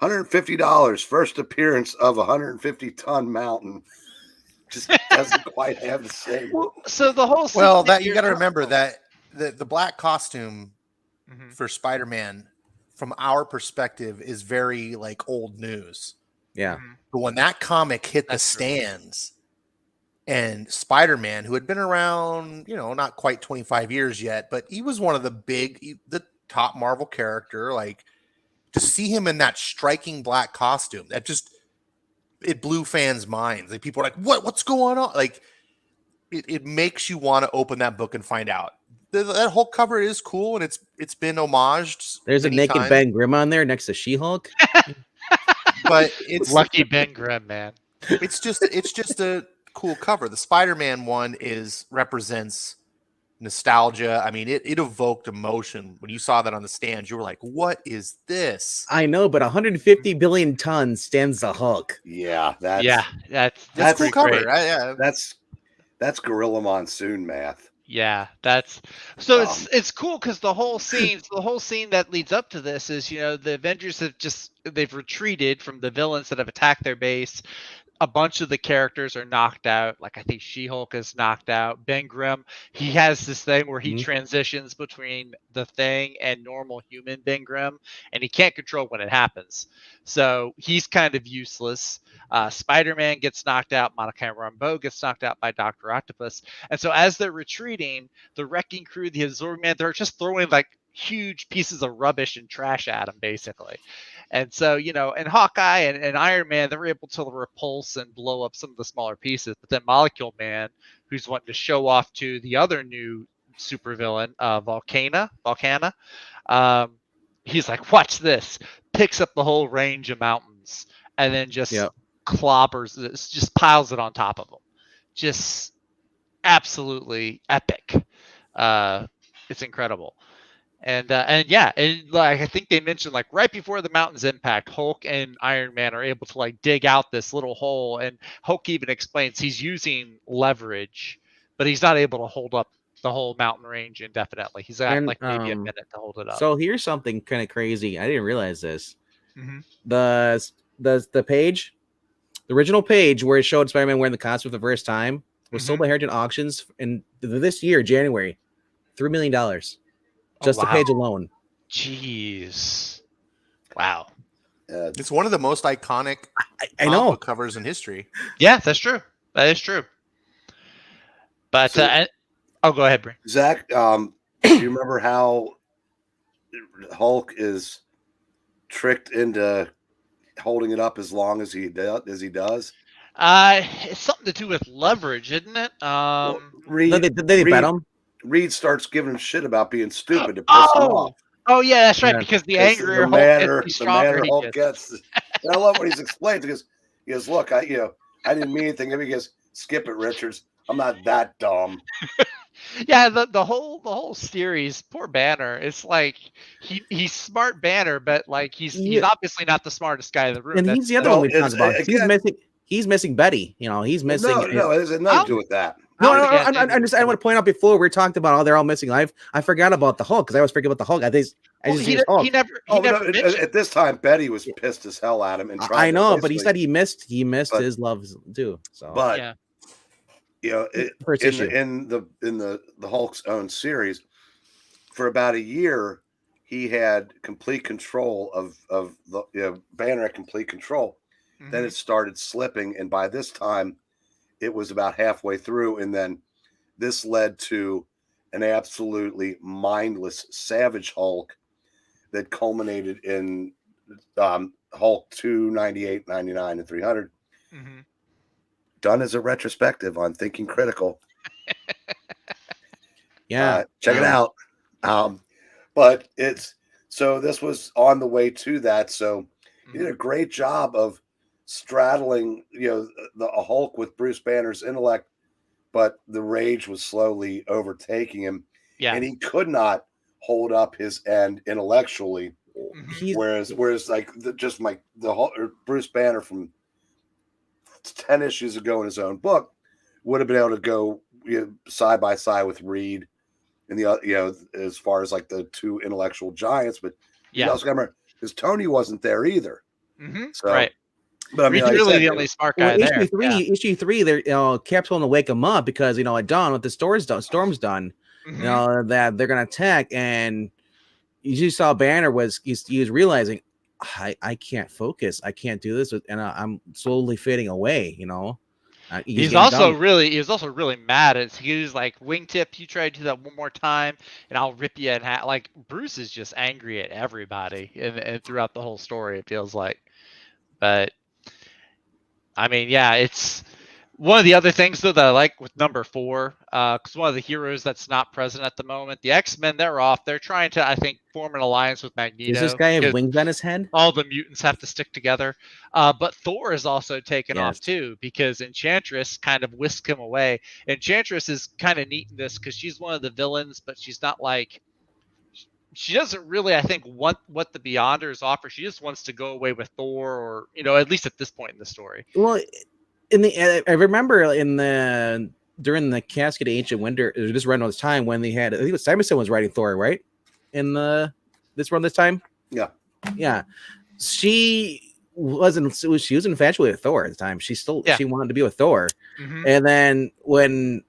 $150 first appearance of a 150-ton mountain, just doesn't quite have the same. So the whole that you got to remember that the black costume for Spider-Man, from our perspective, is very like old news. Yeah. But when that comic hit the stands, and Spider-Man, who had been around, not quite 25 years yet, but he was one of the top Marvel character, like, to see him in that striking black costume, it blew fans' minds. Like, people are like, what's going on? Like, it makes you want to open that book and find out. That whole cover is cool, and it's been homaged. There's a naked times. Ben Grimm on there next to She-Hulk. But it's lucky Ben Grimm, man. It's just a cool cover. The Spider-Man one represents nostalgia. I mean, it evoked emotion. When you saw that on the stands, you were like, what is this? I know, but 150 billion tons stands the Hulk. Yeah, that's a cool cover. great. Yeah, that's Gorilla Monsoon math. Yeah, that's so it's cool because the whole scene that leads up to this is, the Avengers they've retreated from the villains that have attacked their base. A bunch of the characters are knocked out. Like, I think She-Hulk is knocked out. Ben Grimm, he has this thing where he transitions between the Thing and normal human Ben Grimm, and he can't control when it happens. So he's kind of useless. Spider-Man gets knocked out. Monica Rambeau gets knocked out by Dr. Octopus. And so as they're retreating, the Wrecking Crew, the Absorbing Man, they're just throwing like huge pieces of rubbish and trash at him, basically. And so, and Hawkeye and Iron Man, they were able to repulse and blow up some of the smaller pieces. But then Molecule Man, who's wanting to show off to the other new supervillain, Volcana, he's like, watch this. Picks up the whole range of mountains and then just clobbers it, just piles it on top of them. Just absolutely epic. It's incredible. And like I think they mentioned, like, right before the mountain's impact, Hulk and Iron Man are able to like dig out this little hole, and Hulk even explains he's using leverage, but he's not able to hold up the whole mountain range indefinitely. He's got like maybe a minute to hold it up. So here's something kind of crazy. I didn't realize this. Mm-hmm. The page, the original page where it showed Spider-Man wearing the costume for the first time was sold by Heritage Auctions in this year, January, $3 million. Just the page alone. Jeez. Wow. It's one of the most iconic I know covers in history. Yeah, that's true. That is true. But I'll go ahead, Bree. Zach, do you remember how Hulk is tricked into holding it up as long as he does? It's something to do with leverage, isn't it? Did they bet him? Reed starts giving him shit about being stupid to piss him off. Oh yeah, that's right. Because the angrier Hulk gets. And I love what he's explained. He goes, look, I didn't mean anything. He goes, skip it, Richards. I'm not that dumb. Yeah, the whole series, poor Banner. It's like he's smart Banner, but like he's obviously not the smartest guy in the room. And he's the other one we talked about. He's missing Betty. You know, he's missing. No, it has nothing to do with that. No, I want to point out before we talked about they're all missing life. I forgot about the Hulk because I always forget about the Hulk. He never at this time Betty was pissed as hell at him and tried. I know, but he said he missed his love too. So, but yeah. You know, in the Hulk's own series, for about a year, he had complete control of the Banner had complete control. Mm-hmm. Then it started slipping, and by this time, it was about halfway through, and then this led to an absolutely mindless, savage Hulk that culminated in Hulk 2, 98, 99, and 300. Mm-hmm. Done as a retrospective on Thinking Critical. Yeah. Check it out. But this was on the way to that. So he did a great job of straddling, the Hulk with Bruce Banner's intellect, but the rage was slowly overtaking him. Yeah. And he could not hold up his end intellectually. Whereas like Bruce Banner from 10 issues ago in his own book would have been able to go side by side with Reed and as far as like the two intellectual giants, but you also got to remember because Tony wasn't there either. Mm-hmm. So, right. But I mean, Reed's really the only smart guy there. Issue 3, they're Cap's going to wake him up because at dawn, what the storm's done, mm-hmm. That they're going to attack, and you just saw Banner he was realizing I can't focus, I can't do this, and I'm slowly fading away. He was also really mad. He was like, "Wingtip, you try to do that one more time, and I'll rip you in half." Like Bruce is just angry at everybody, and throughout the whole story, it feels like. But I mean, yeah, it's one of the other things though that I like with number 4, because one of the heroes that's not present at the moment, the X-Men, they're off. They're trying to, I think, form an alliance with Magneto. Does this guy have wings on his head? All the mutants have to stick together. But Thor is also taken off too, because Enchantress kind of whisked him away. Enchantress is kind of neat in this because she's one of the villains, but she's not like, she doesn't really, I think, want what the Beyonders offer. She just wants to go away with Thor, or at least at this point in the story. Well, I remember during the Casket of Ancient Winter, just around this time when they had, I think it was Simonson was writing Thor, right? In this time. Yeah. She was infatuated with Thor at the time. She wanted to be with Thor. Mm-hmm. And then when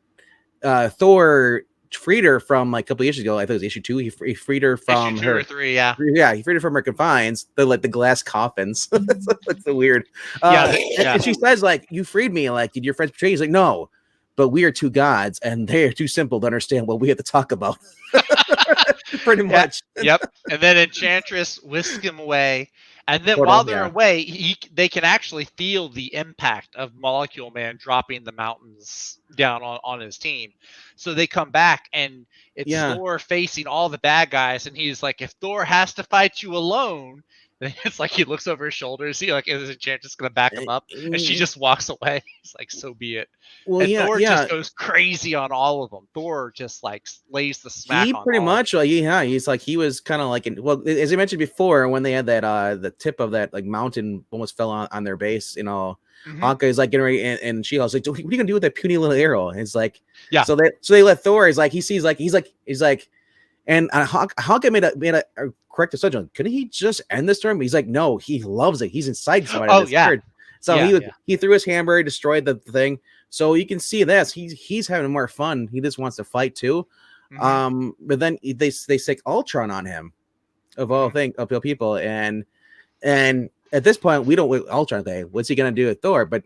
Thor freed her from like a couple of issues ago, I think it was issue 2. He freed her from issue 2 or 3, yeah. Yeah, he freed her from her confines. The glass coffins. That's so weird. And she says, like, "You freed me. Like, did your friends betray you?" He's like, "No, but we are two gods, and they are too simple to understand what we have to talk about." Pretty much. Yep. And then Enchantress whisked him away. And then while they're away, they can actually feel the impact of Molecule Man dropping the mountains down on his team. So they come back, and it's Thor facing all the bad guys, and he's like, "If Thor has to fight you alone," it's like he looks over his shoulder. Is Enchantress going to back him up? And she just walks away. He's like, "So be it." Well, and Thor just goes crazy on all of them. Thor just like lays the smack. He on pretty all much, he's like, he was kind of like, as I mentioned before, when they had that the tip of that like mountain almost fell on their base. Mm-hmm. Anka is like getting ready, and She-Hulk's like, "What are you gonna do with that puny little arrow?" And it's like, So they let Thor. He's like, he's like, and Hawkeye made a correct assumption. Couldn't he just end this term? He's like, no, he loves it. He's inside somebody. Oh yeah. So he threw his hammer, destroyed the thing. So you can see this. He's having more fun. He just wants to fight too. Mm-hmm. But then they stick Ultron on him, of all people, and at this point we don't Ultron thing. What's he gonna do with Thor? But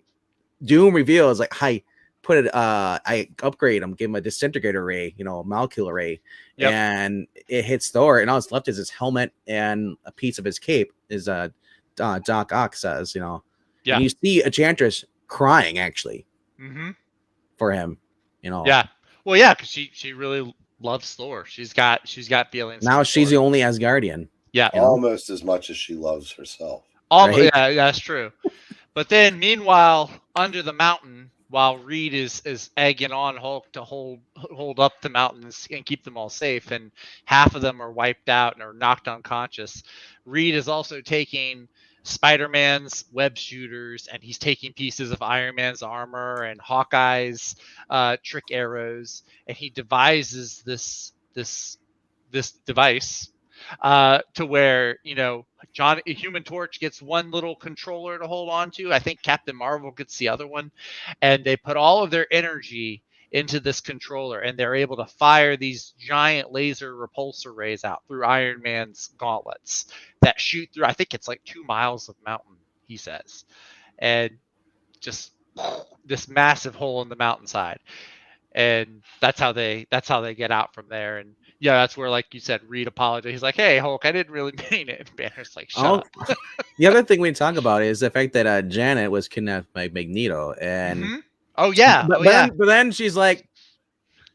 Doom reveals like, "Hi, I upgrade him, give him a disintegrator ray, molecular ray, and it hits Thor, and all that's left is his helmet and a piece of his cape." Is Doc Ock says, And you see Enchantress crying actually for him, Yeah, well, yeah, because she really loves Thor. She's got feelings. Now she's the only Asgardian. Yeah, almost as much as she loves herself. Almost, right? Yeah, that's true. But then, meanwhile, under the mountain, while Reed is egging on Hulk to hold up the mountains and keep them all safe, and half of them are wiped out and are knocked unconscious. Reed is also taking Spider-Man's web shooters, and he's taking pieces of Iron Man's armor and Hawkeye's trick arrows, and he devises this device to where, you know, Human Torch gets one little controller to hold on to. I think Captain Marvel gets the other one, and they put all of their energy into this controller, and they're able to fire these giant laser repulsor rays out through Iron Man's gauntlets that shoot through, I think it's like 2 miles of mountain, he says, and just this massive hole in the mountainside. And that's how they get out from there. And yeah, that's where, like you said, Reed apologized. He's like, "Hey, Hulk, I didn't really mean it." And Banner's like, "Shut up." The other thing we talk about is the fact that Janet was kidnapped by Magneto, and oh yeah, but then she's like,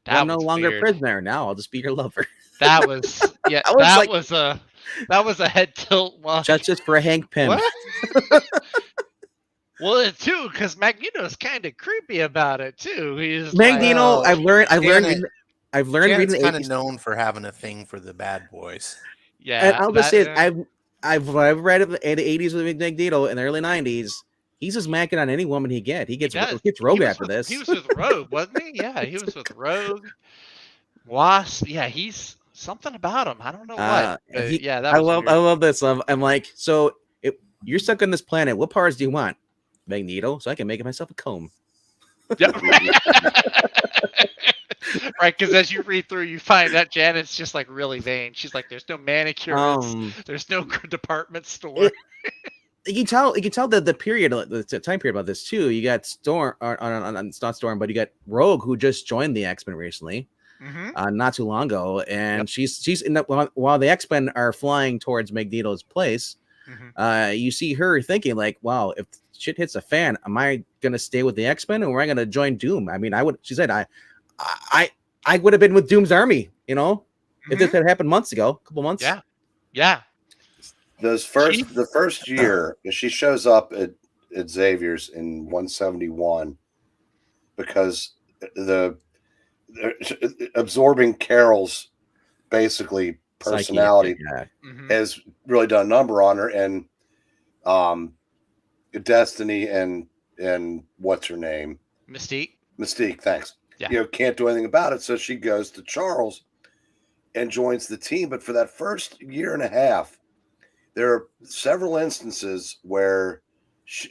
that "I'm no was longer weird. Prisoner. Now I'll just be your lover." That was that was a head tilt. Just for Hank Pym. What? Well, too, because Magneto's kind of creepy about it too. He's Magneto. like, I've learned Janet's reading the kind of 80s. known for having a thing for the bad boys. yeah. And I'll just say, I've read it in the 80s with Magneto in the early 90s. He's just macking on any woman he gets. He gets Rogue after this. He was with Rogue, wasn't he? Yeah, he was with Rogue. Wasp. Yeah, he's something about him. I don't know what. But yeah, that was I love this. I'm like, so you're stuck on this planet. What powers do you want? Magneto, so I can make myself a comb. Yeah. Right, because as you read through, you find that Janet's just like really vain. She's like, "There's no manicurists, there's no department store." You can tell that the period, the time period about this too. You got Storm, it's not Storm, but you got Rogue, who just joined the X-Men recently, not too long ago, and she's in while the X-Men are flying towards Magneto's place. You see her thinking like, "Wow, if shit hits a fan, am I gonna stay with the X-Men or am I gonna join Doom?" I mean, she said, I would have been with Doom's army, you know, if this had happened months ago, a couple months. Yeah. The first year she shows up at Xavier's in 171 because the absorbing Carol's basically personality has really done a number on her, and Destiny and what's her name? Mystique, thanks. Yeah. You know, can't do anything about it, so she goes to Charles and joins the team. But for that first year and a half, there are several instances where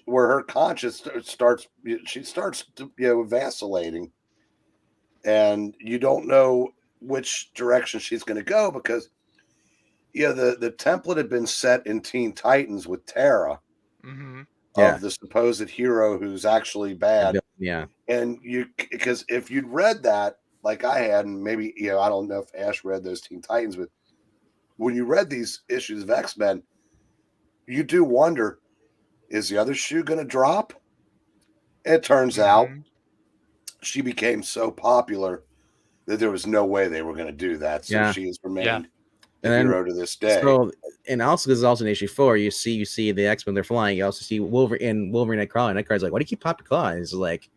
her conscience starts vacillating, and you don't know which direction she's going to go because the template had been set in Teen Titans with Tara. Of the supposed hero who's actually bad. Yeah. And because if you'd read that, like I had, and maybe, I don't know if Ash read those Teen Titans, but when you read these issues of X-Men, you do wonder, is the other shoe going to drop? It turns out she became so popular that there was no way they were going to do that. So she has remained a hero to this day. So, and also, this is also in issue 4. You see the X-Men, they're flying. You also see Wolverine Nightcrawler. Nightcrawler's like, "Why do you keep popping your claws?" He's like,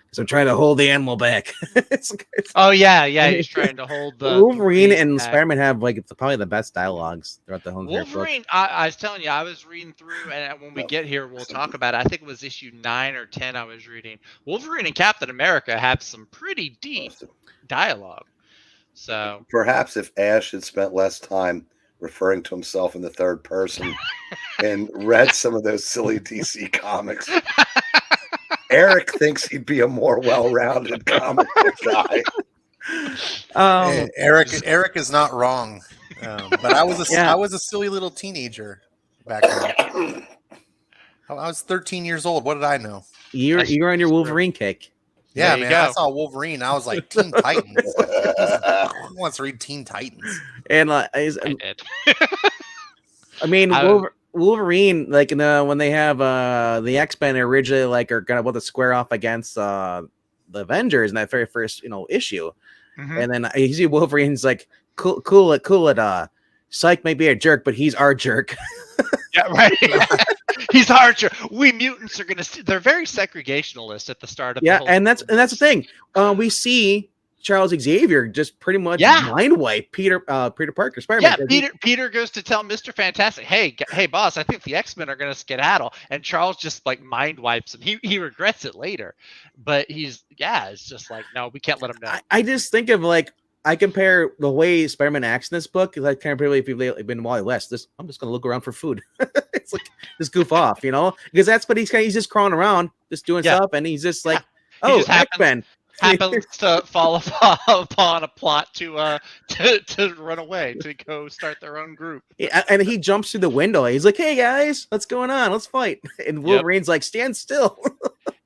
"Because I'm trying to hold the animal back." It's he's trying to hold the Wolverine and Spider-Man have probably the best dialogues throughout the whole Wolverine. I was telling you, I was reading through, and when we get here, we'll talk about it. I think it was issue 9 or 10. I was reading. Wolverine and Captain America have some pretty deep dialogue. So perhaps if Ash had spent less time referring to himself in the third person and read some of those silly DC comics, Eric thinks he'd be a more well-rounded comic book guy. Eric is not wrong, but I was a silly little teenager back then. I was 13 years old. What did I know? You're on your Wolverine kick. Yeah, man. I saw Wolverine. I was like, Teen Titans. Who wants to read Teen Titans? And I did. I mean, Wolverine, like when they have the X-Men originally are gonna about to square off against the Avengers in that very first issue, and then you see Wolverine's like, cool it. Psych may be a jerk, but he's our jerk. Yeah, right. He's Archer. We mutants are gonna. They're very segregationalist at the start of. Yeah, the whole and that's the thing. We see Charles Xavier just pretty much mind wipe Peter Parker, Spider-Man. Yeah, Peter goes to tell Mr. Fantastic, hey boss, I think the X-Men are gonna skedaddle, and Charles just like mind wipes him. He regrets it later, but it's just like, no, we can't let him know. I just think of like, I compare the way Spider-Man acts in this book, like comparatively if you've been in Wally West. I'm just gonna look around for food. It's like just goof off, because that's what he's just crawling around, just doing stuff, and he's just like, X-Men. Happens to fall upon a plot to run away, to go start their own group. Yeah, and he jumps through the window. He's like, "Hey guys, what's going on? Let's fight!" And Wolverine's like, "Stand still."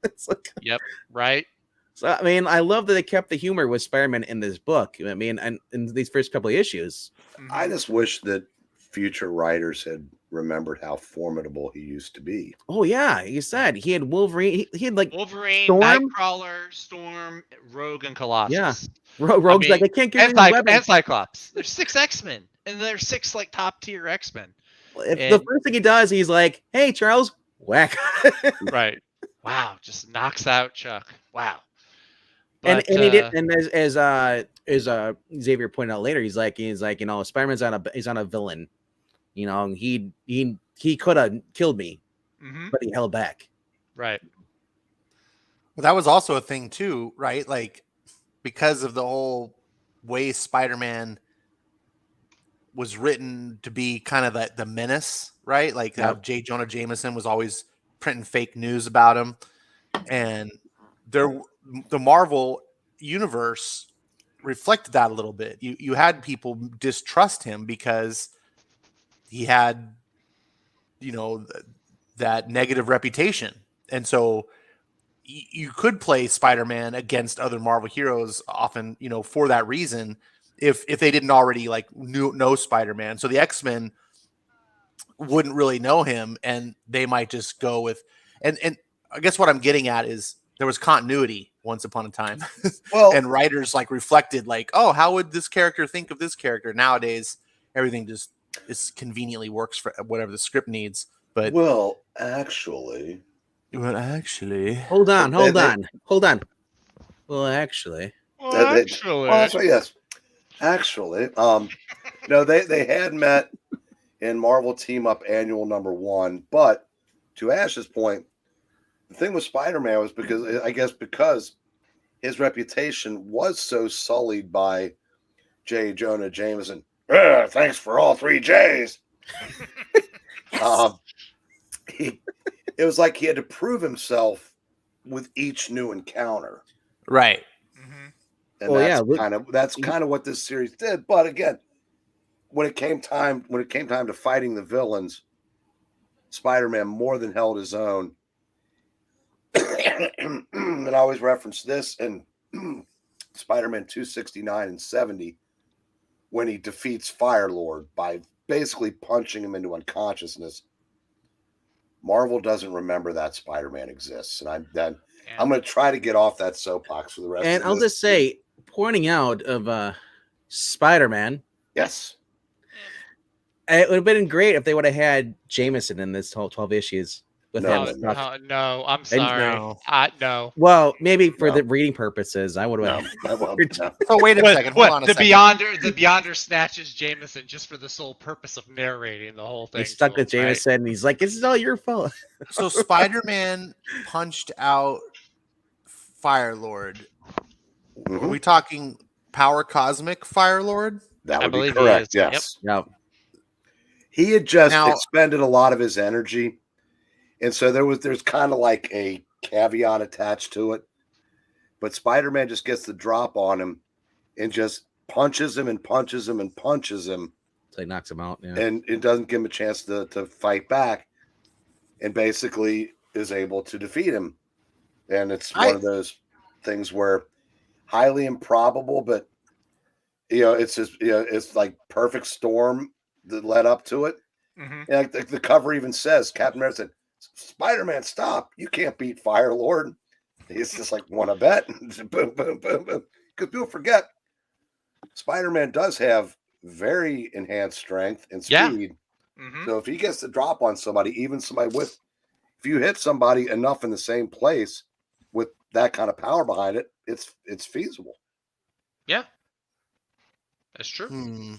It's like, yep, right. So I mean, I love that they kept the humor with Spider-Man in this book. I mean, and in these first couple of issues, I just wish that future writers had remembered how formidable he used to be. Oh yeah, he said he had Wolverine. He had like Wolverine, Storm? Nightcrawler, Storm, Rogue, and Colossus. Yeah, Rogue's like, I can't get and Cyclops. There's 6 X-Men, and there's 6 like top tier X-Men. The first thing he does, he's like, "Hey Charles, whack!" Right. Wow, just knocks out Chuck. Wow. But, and he did, and as Xavier pointed out later, he's like, Spider-Man's on a villain. He could have killed me, but he held back. Right. Well, that was also a thing too, right? Like, because of the whole way Spider-Man was written to be kind of the menace, right? Like, J. Jonah Jameson was always printing fake news about him, and the Marvel universe reflected that a little bit. You had people distrust him because he had, that negative reputation. And so you could play Spider-Man against other Marvel heroes often, for that reason, if they didn't already know Spider-Man. So the X-Men wouldn't really know him, and they might just go with, and I guess what I'm getting at is there was continuity once upon a time. Well, and writers reflected oh, how would this character think of this character? Nowadays, everything just conveniently works for whatever the script needs. But actually, hold on. Well, actually, that's right. Yes, actually, no, they had met in Marvel Team Up Annual #1, but to Ash's point, the thing with Spider-Man was because his reputation was so sullied by J. Jonah Jameson. Thanks for all 3 J's. It was like he had to prove himself with each new encounter, right? And that's kind of what this series did. But again, when it came time to fighting the villains, Spider-Man more than held his own. And I always reference this in Spider-Man 269 and 70 when he defeats Fire-Lord by basically punching him into unconsciousness. Marvel doesn't remember that Spider-Man exists, and I'm going to try to get off that soapbox for the rest. And of I'll just say, pointing out of Spider-Man, yes, it would have been great if they would have had Jameson in this whole 12 issues. With him. No, I'm sorry. No. Well, maybe for the reading purposes, I would have. Oh, wait a second. Hold on a second. The Beyonder snatches Jameson just for the sole purpose of narrating the whole thing. He's stuck with Jameson, and he's like, "This is all your fault." So Spider-Man punched out Fire-Lord. Are we talking Power Cosmic Fire-Lord? That would be correct. Yes. Yep. He had just expended a lot of his energy. And so there's kind of like a caveat attached to it. But Spider-Man just gets the drop on him and just punches him and punches him and punches him. So he knocks him out. Yeah. And it doesn't give him a chance to fight back, and basically is able to defeat him. And it's one of those things where highly improbable, but it's just it's like perfect storm that led up to it. And like the cover even says, Captain America said, "Spider-Man, stop! You can't beat Fire-Lord." He's just like, "Want to bet?" Boom, boom, boom, boom. Because people forget, Spider-Man does have very enhanced strength and speed. Mhm. So if he gets the drop on somebody, even somebody with, if you hit somebody enough in the same place with that kind of power behind it, it's feasible. Yeah, that's true.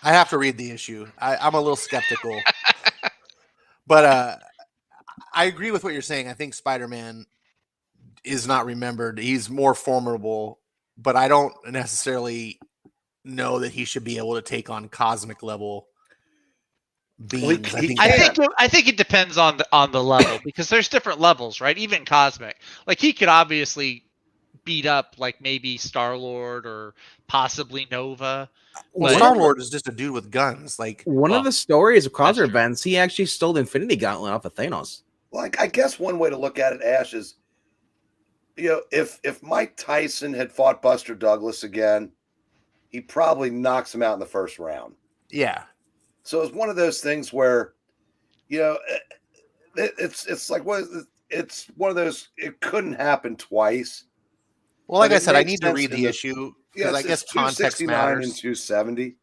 I have to read the issue. I'm a little skeptical, but I agree with what you're saying. I think Spider-Man is not remembered. He's more formidable, but I don't necessarily know that he should be able to take on cosmic level beings. I think I think it depends on the level, because there's different levels, right? Even cosmic, like he could obviously beat up like maybe Star-Lord or possibly Nova. well, But Star-Lord is just a dude with guns. Like One Well, of the stories of that's crossover true. events, he actually stole the Infinity Gauntlet off of Thanos. Well, I guess one way to look at it, Ash, is, you know, if Mike Tyson had fought Buster Douglas again, he probably knocks him out in the first round. yeah, So it's one of those things where, you know, it's like it's one of those. It couldn't happen twice. well, like But I it said, I makes need to sense read in the issue Yeah, because I guess it's context 269 matters. and 270.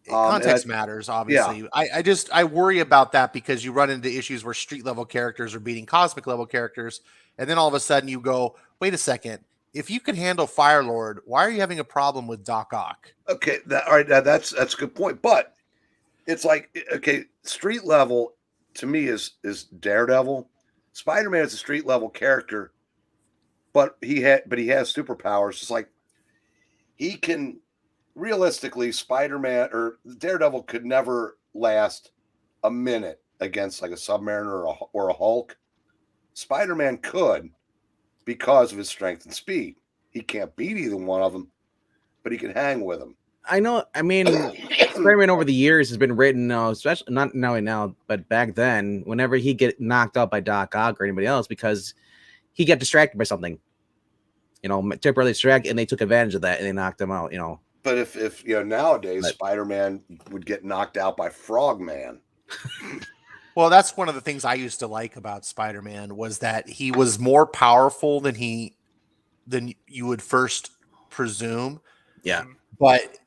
Context matters, obviously. I worry about that because you run into issues where street level characters are beating cosmic level characters, and then all of a sudden you go, wait a second, if you could handle Fire Lord, why are you having a problem with Doc Ock? Okay, all right, that's a good point. But it's like, okay, street level to me is Daredevil. Spider-Man is a street level character, but he has superpowers. It's like he can realistically, Spider-Man or Daredevil could never last a minute against like a Submariner or a Hulk. Spider-Man could, because of his strength and speed. He can't beat either one of them, but he can hang with them. I know. I mean, Spider-Man over the years has been written, especially not now, but back then, whenever he get knocked out by Doc Ock or anybody else, because he got distracted by something, temporarily distracted, and they took advantage of that and they knocked him out. But if nowadays But- Spider-Man would get knocked out by Frogman. Well, that's one of the things I used to like about Spider-Man was that he was more powerful than you would first presume. Yeah. But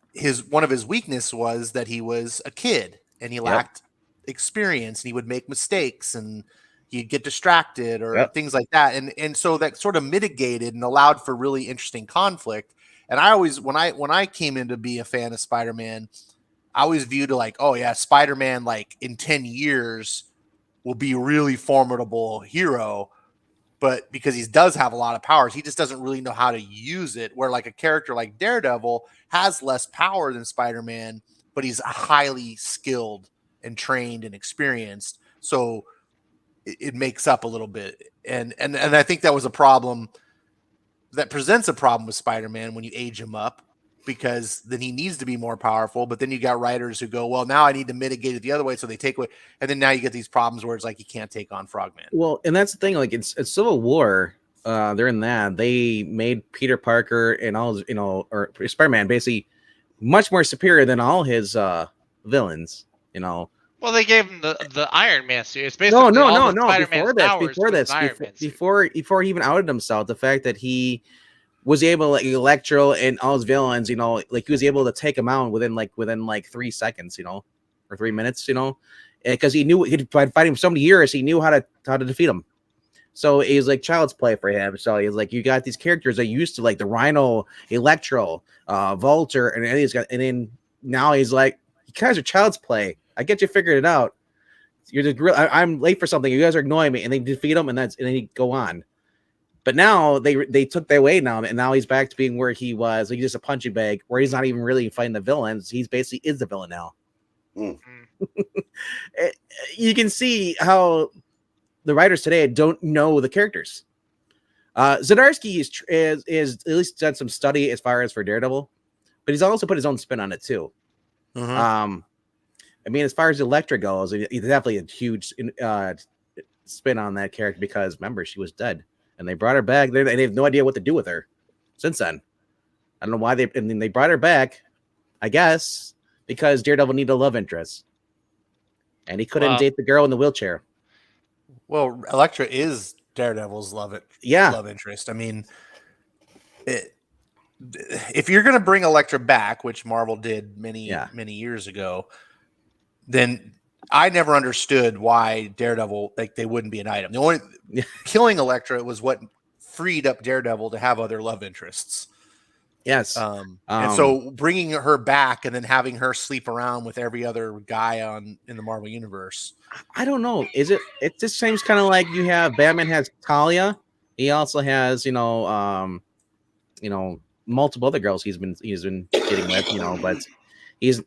one of his weakness was that he was a kid and he lacked experience and he would make mistakes and he'd get distracted or things like that. And so that sort of mitigated and allowed for really interesting conflict. And I always, when I came in to be a fan of Spider-Man, I always viewed it like, oh yeah, Spider-Man, like in 10 years will be a really formidable hero. But because he does have a lot of powers, he just doesn't really know how to use it. Where like a character like Daredevil has less power than Spider-Man, but he's highly skilled and trained and experienced. So it makes up a little bit. And I think that was a problem that presents a problem with Spider-Man when you age him up, because then he needs to be more powerful. But then you got writers who go, well, now I need to mitigate it the other way. So they take away. And then now you get these problems where it's like, you can't take on Frogman. Well, and that's the thing. Like it's Civil War. They're in that. They made Peter Parker and all, or Spider-Man basically much more superior than all his villains, Well, they gave him the Iron Man suit. It's basically No. Before he even outed himself, the fact that he was able, like Electro and all his villains, like he was able to take him out within 3 seconds, or 3 minutes, because he knew he'd fight him so many years, he knew how to defeat him. So it was like child's play for him. So he's like, you got these characters that used to like the Rhino, Electro, Vulture, and any of these guys, and then now he's like, you guys are child's play. I get you figured it out. You're just I'm late for something. You guys are ignoring me, and they defeat him, and then he go on. But now they took that away now, and now he's back to being where he was. Like, he's just a punching bag, where he's not even really fighting the villains. He's basically is the villain now. You can see how the writers today don't know the characters. Zdarsky is at least done some study as far as for Daredevil, but he's also put his own spin on it too. I mean, as far as Elektra goes, he's definitely a huge spin on that character because, remember, she was dead. And they brought her back. They have no idea what to do with her since then. I don't know why they brought her back, I guess, because Daredevil needed a love interest. And he couldn't date the girl in the wheelchair. Well, Elektra is Daredevil's love interest. I mean, if you're going to bring Elektra back, which Marvel did many years ago, then I never understood why Daredevil, like, they wouldn't be an item. The only killing Elektra was what freed up Daredevil to have other love interests. Yes. And so bringing her back and then having her sleep around with every other guy in the Marvel universe. I don't know. Is it? It just seems kind of like you have Batman has Talia. He also has multiple other girls he's been getting with, but he's.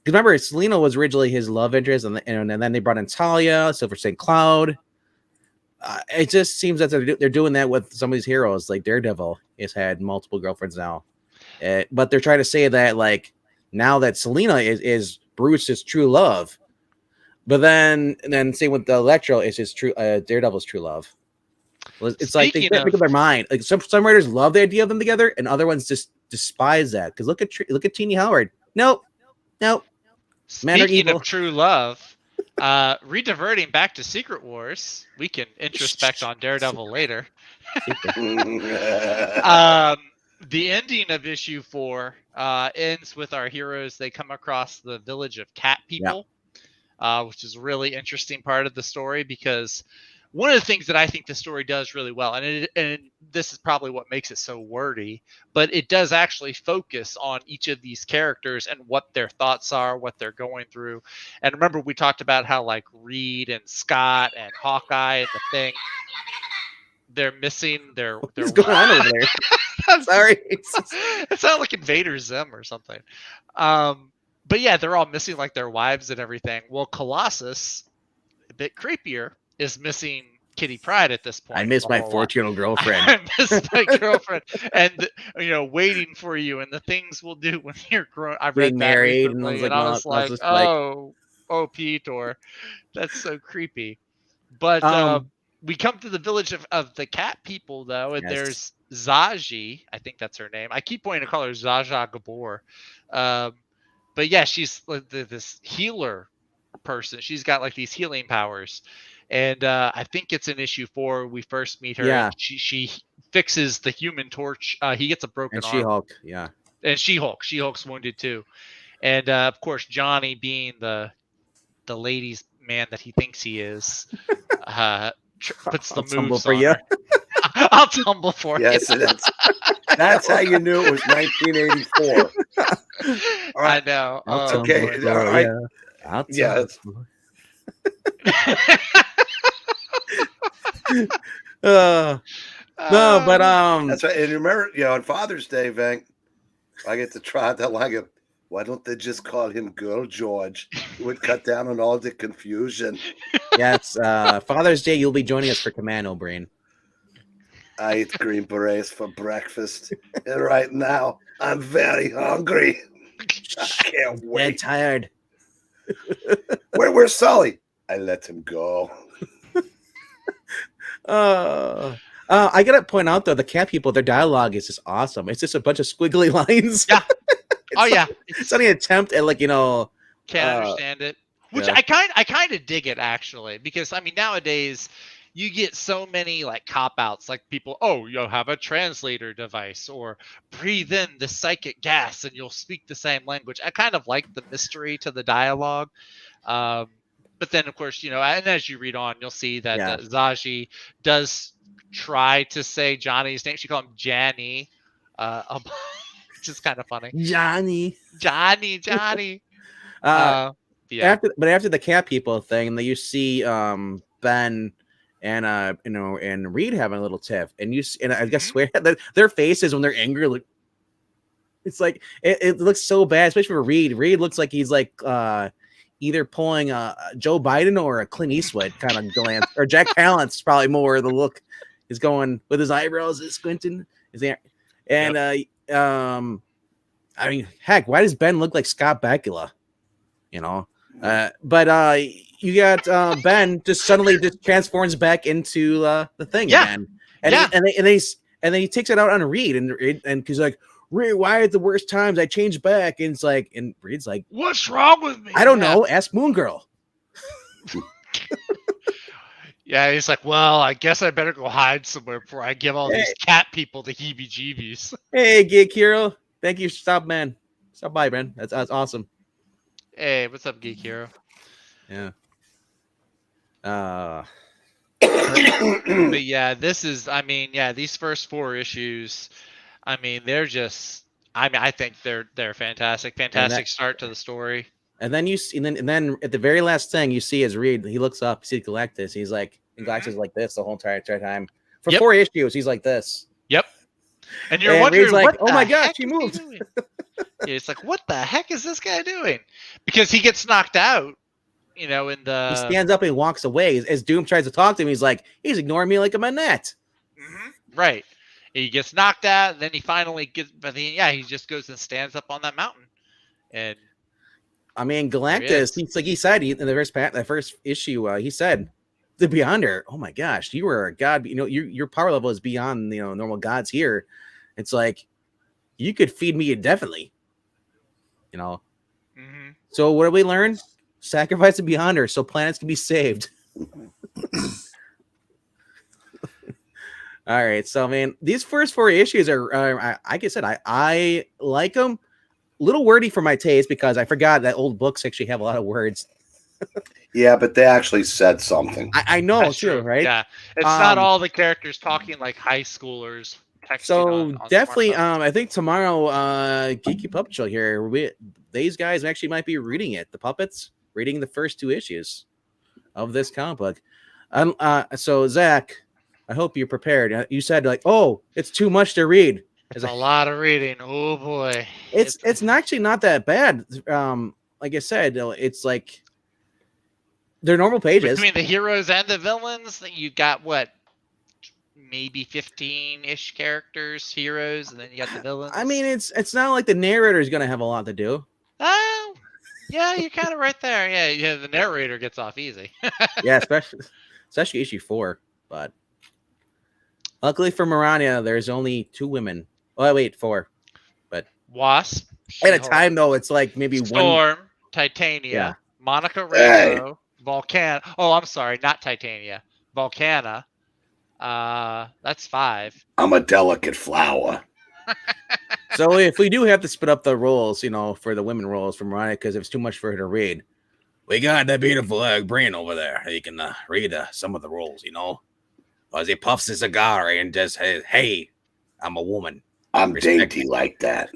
Remember, Selena was originally his love interest, and then they brought in Talia, Silver St. Cloud. It just seems that they're doing that with some of these heroes, like Daredevil has had multiple girlfriends now, but they're trying to say that like now that Selena is Bruce's true love, but then same with the Electro is his true Daredevil's true love. It's like they can't make up their mind. Like some writers love the idea of them together, and other ones just despise that. Because look at Teenie Howard. Nope. Speaking of true love, rediverting back to Secret Wars, we can introspect on Daredevil later. The ending of issue 4 ends with our heroes. They come across the village of cat people, which is a really interesting part of the story, because one of the things that I think the story does really well, and this is probably what makes it so wordy, but it does actually focus on each of these characters and what their thoughts are, what they're going through. And remember, we talked about how like Reed and Scott and Hawkeye and the Thing, they're missing their What's going on over there? I'm sorry. It sounded like Invader Zim or something. But yeah, they're all missing like their wives and everything. Well, Colossus, a bit creepier, is missing Kitty Pryde at this point. I miss my 14-year-old girlfriend. I miss my girlfriend, and waiting for you, and the things we'll do when you're grown. I read married, and I was like, oh, Peter, that's so creepy. But we come to the village of the cat people, though, and there's Zaji. I think that's her name. I keep wanting to call her Zsa Zsa Gabor. But yeah, she's this healer person. She's got like these healing powers. And I think it's in issue 4 we first meet her. Yeah. She fixes the Human Torch. He gets a broken arm. She-Hulk, yeah. And She-Hulk's wounded too. And of course, Johnny, being the ladies' man that he thinks he is, puts the moves for on you. her. I'll tumble for you. Yes, that's how you knew it was 1984. All right. I know. Okay. All right. Yeah. No, but that's right. And remember, on Father's Day, Vank, I get to try that line of, why don't they just call him Girl George? It would cut down on all the confusion. Yes, Father's Day, you'll be joining us for Commando Brain. I eat green berets for breakfast, and right now I'm very hungry. I can't wait. I'm tired. Where's Sully? I let him go. I gotta point out though, the cat people, their dialogue is just awesome. It's just a bunch of squiggly lines. Yeah. It's not an attempt at can't understand it. Which I kind of dig it, actually, because I mean nowadays you get so many like cop outs, like people, you'll have a translator device, or breathe in the psychic gas and you'll speak the same language. I kind of like the mystery to the dialogue. But then, of course, and as you read on, you'll see that Zaji does try to say Johnny's name. She called him Janny, which is kind of funny. Johnny. Yeah. After the cat people thing, you see Ben and Reed having a little tiff, and I guess swear that their faces when they're angry, it's like it looks so bad, especially for Reed. Reed looks like he's like either pulling Joe Biden or a Clint Eastwood kind of glance, or Jack Palance probably more. The look is going with his eyebrows is squinting. I mean, heck, why does Ben look like Scott Bakula? But you got Ben just suddenly just transforms back into the Thing again, and then he takes it out on Reed, and he's like, Reed, why at the worst times I change back? And it's like, and Reed's like, what's wrong with me? I don't know. Ask Moon Girl. Yeah, he's like, well, I guess I better go hide somewhere before I give all these cat people the heebie-jeebies. Hey, Geek Hero. Thank you. Stop by, man. That's awesome. Hey, what's up, Geek Hero? Yeah. But yeah, this is. I mean, yeah, these first 4 issues. I mean, they're just. I mean, I think they're fantastic. Fantastic start to the story. And then you see, and then at the very last thing you see is Reed. He looks up, sees Galactus. He's like, and Galactus is like this the whole entire time. For 4 issues, he's like this. Yep. And you're wondering, Reed's like, what oh my the gosh, heck he is moved. doing? Yeah, it's like, what the heck is this guy doing? Because he gets knocked out. You know, in the He stands up and walks away. As Doom tries to talk to him, he's like, he's ignoring me like a manette. Right. He gets knocked out, and then he finally gets. But he just goes and stands up on that mountain. And I mean, Galactus. He said in the first issue, he said, "The Beyonder. Oh my gosh, you were a god. You know, your power level is beyond normal gods here. It's like you could feed me indefinitely. You know. Mm-hmm. So what do we learn? Sacrifice the Beyonder so planets can be saved." All right, so man, these first 4 issues are, like I said, I like them. A little wordy for my taste because I forgot that old books actually have a lot of words. Yeah, but they actually said something. I know, That's true, right? Yeah, it's not all the characters talking like high schoolers. So on definitely, smartphones. I think tomorrow, Geeky Puppet Show here, these guys actually might be reading it. The puppets reading the first 2 issues of this comic book. So Zach, I hope you're prepared. You said like, oh, it's too much to read. It's a lot of reading. Oh boy, It's actually not that bad. Like I said, it's like they're normal pages. Between the heroes and the villains, you got what? Maybe 15-ish characters, heroes, and then you got the villains. I mean, it's not like the narrator is going to have a lot to do. Oh, yeah, you're kind of right there. Yeah, the narrator gets off easy. Yeah, especially issue 4. But luckily for Marania, there's only 2 women. Oh, wait, 4. But Wasp. at a time, though, it's like maybe Storm, one. Titania, Yeah. Monica Rambeau, Volcana. Oh, I'm sorry, not Titania. Volcana. That's 5. I'm a delicate flower. So if we do have to split up the roles, for the women roles for Mariah, because it's too much for her to read, we got that beautiful brain over there. He can read some of the roles, as he puffs his cigar and just says, "Hey, I'm a woman. I'm Respect dainty like that."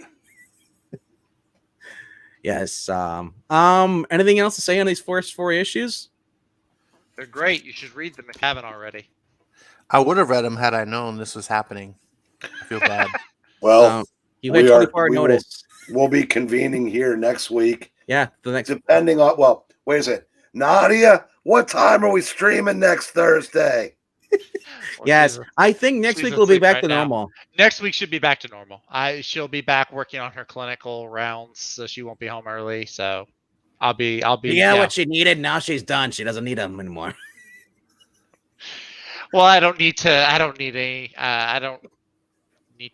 Yes. Anything else to say on these first 4 issues? They're great. You should read them if you haven't already. I would have read them had I known this was happening. I feel bad. Well, you had 24 notice. We'll be convening here next week. Yeah, the next. Depending on, well, wait a second. Nadia, what time are we streaming next Thursday? Yes, I think next week we'll be back to normal. Next week should be back to normal. She'll be back working on her clinical rounds, so she won't be home early. So I'll be. Yeah, what she needed. Now she's done. She doesn't need them anymore. Well, I don't need to. I don't need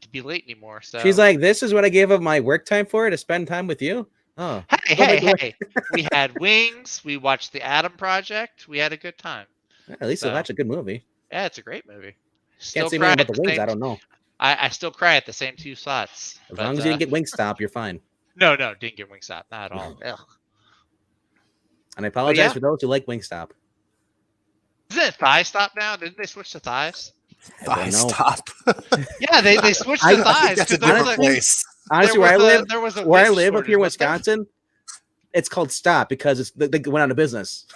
to be late anymore. So she's like, "This is what I gave up my work time for, to spend time with you." Oh, hey! We had Wings. We watched the Atom Project. We had a good time. At least that's a good movie. Yeah, it's a great movie. Can't say anything about the Wings. I don't know. I still cry at the same 2 spots. As long as you didn't get Wingstop, you're fine. No, didn't get Wingstop. Not at all. Ugh. And I apologize for those who like Wingstop. Isn't it Thigh Stop now? Didn't they switch to Thighs? Thigh Stop. Yeah, they switched to Thighs. That's a different place. Honestly, where I live up here in shortage, Wisconsin, it's called Stop because they went out of business.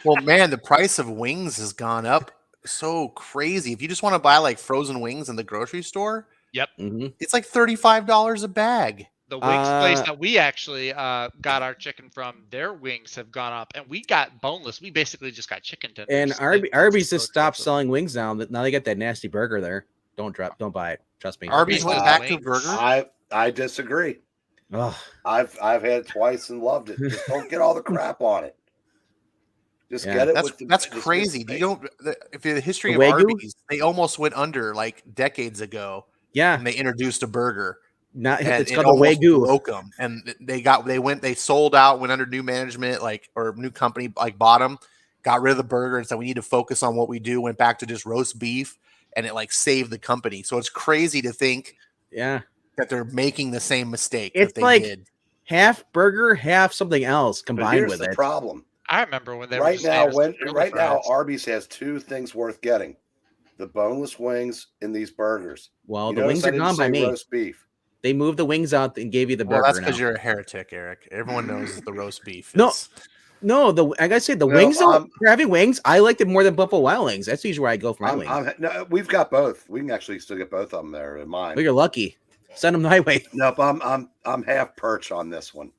Well, man, the price of wings has gone up so crazy. If you just want to buy like frozen wings in the grocery store, it's like $35 a bag. The wings place that we actually got our chicken from, their wings have gone up, and we got boneless. We basically just got chicken tenders. And Arby's just stopped selling wings now. Now they got that nasty burger there. Don't buy it. Trust me. Arby's went back to burger. I disagree. Ugh. I've had it twice and loved it. Just don't get all the crap on it. Just get it. That's crazy. If the history of Arby's, they almost went under like decades ago. Yeah, and they introduced a burger. It's called the Wagyu. Broke them, and they sold out, went under new management, or new company, like bought them, got rid of the burger, and said we need to focus on what we do. Went back to just roast beef, and it like saved the company. So it's crazy to think, that they're making the same mistake it's that they did. half burger, half something else But combined here's with the it. problem. I remember when they were Right just now, made as curly fries. Arby's has two things worth getting: the boneless wings in these burgers. Well, You the notice wings I are didn't gone by say me. roast beef. They moved the wings out and gave you the Well, burger that's now. because you're a heretic, Eric. Everyone knows the roast beef. No. Is... No, I gotta say the Well, wings. For having wings, I liked it more than Buffalo Wild Wings. That's usually where I go for my wings. No, we've got both. We can actually still get both of them there in mine. Well, you're lucky. Send them my way. Nope, I'm half perch on this one.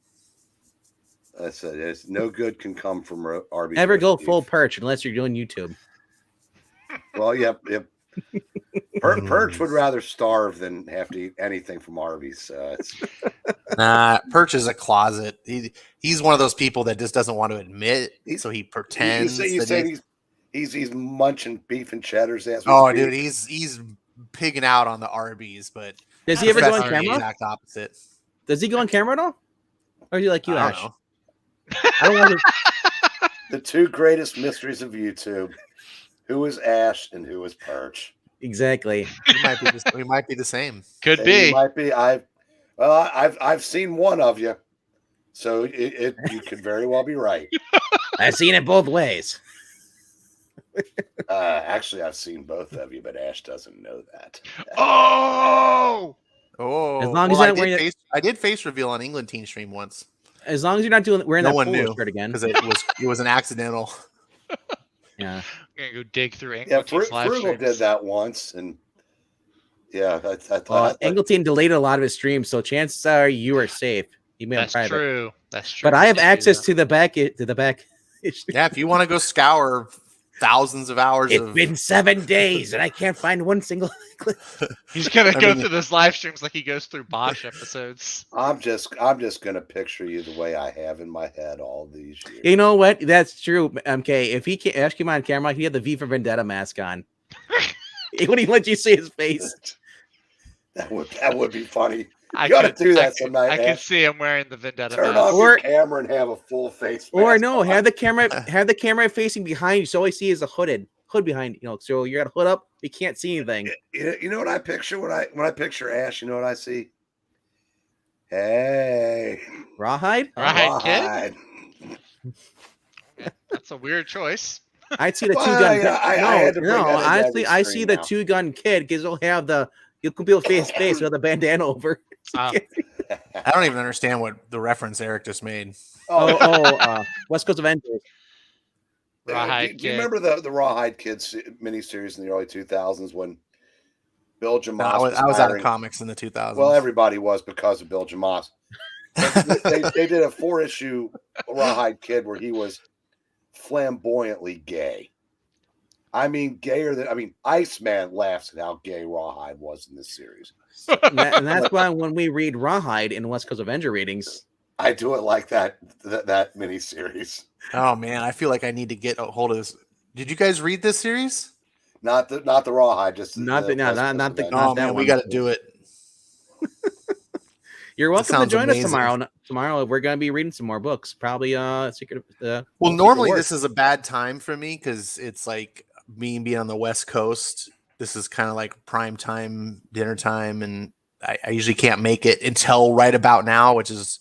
I said it's no good can come from Arby's. Never go beef. full perch unless you're doing YouTube. Well, yep. Perch would rather starve than have to eat anything from Arby's. Nah, Perch is a closet. He's one of those people that just doesn't want to admit, so he pretends. You say he's munching beef and cheddars. Oh, dude, he's pigging out on the Arby's, but does he ever go on the camera? exact opposite. Does he go on camera at all? Or is he like you, I Ash? don't know. I don't want The two greatest mysteries of YouTube: who is Ash and who is Perch. Exactly. We might be the same. Could be. You might be. I've seen one of you, so you could very well be right. I've seen it both ways. Actually, I've seen both of you, but Ash doesn't know that. Oh, As long as I did face reveal on England Teen Stream once. As long as you're not wearing No that one polo knew shirt again. because it was an accidental. Yeah. I'm gonna go dig through Yeah, Angleton's live Frugal streams. did that once, and yeah, I thought Angleton deleted a lot of his streams, so chances are you are safe. You may have That's private. true. That's true. But I have You can do access that. to the back. Yeah, if you want to go scour thousands of hours It's of been 7 days and I can't find one single clip. He's gonna I go mean- through those live streams like he goes through Bosch episodes. I'm just gonna picture you the way I have in my head all these years. You know what? That's true. MK, if he Ash came on camera, he had the V for Vendetta mask on. He wouldn't let you see his face. That would be funny. I You gotta could- do that I could- sometime, I can Ash. see him wearing the Vendetta Turn mask. off your camera and have a full face. Or mask no, on. have the camera facing behind you, so all I see is a hood behind you. You know, so you got a hood up, you can't see anything. You know what I picture when I picture Ash? You know what I see? Hey, Rawhide? Rawhide kid? Rawhide. That's a weird choice. I'd see the Well, two-gun. yeah, I had to bring that into honestly, every I see stream the now. two-gun kid because he'll have you can be able face to face with a bandana over. I don't even understand what the reference Eric just made. West Coast Avengers. Rawhide do you kid. remember the Rawhide Kids miniseries in the early 2000s when Bill Jamas No, was I was out of hiring- comics in the 2000s. Well, everybody was because of Bill Jamas. They did a 4-issue Rawhide Kid where he was flamboyantly gay. I mean, gayer than Iceman laughs at how gay Rawhide was in this series. And that's why when we read Rawhide in West Coast Avenger readings, I do it like that miniseries. Oh man, I feel like I need to get a hold of this. Did you guys read this series? Not the Rawhide, just not the Avenger. Oh that man, we one. got to do it. You're welcome to sounds join amazing. us tomorrow. Tomorrow we're going to be reading some more books. Probably Secret. Well, Secret normally Wars. this is a bad time for me because it's like me being on the West Coast. This is kind of like prime time, dinner time, and I usually can't make it until right about now, which is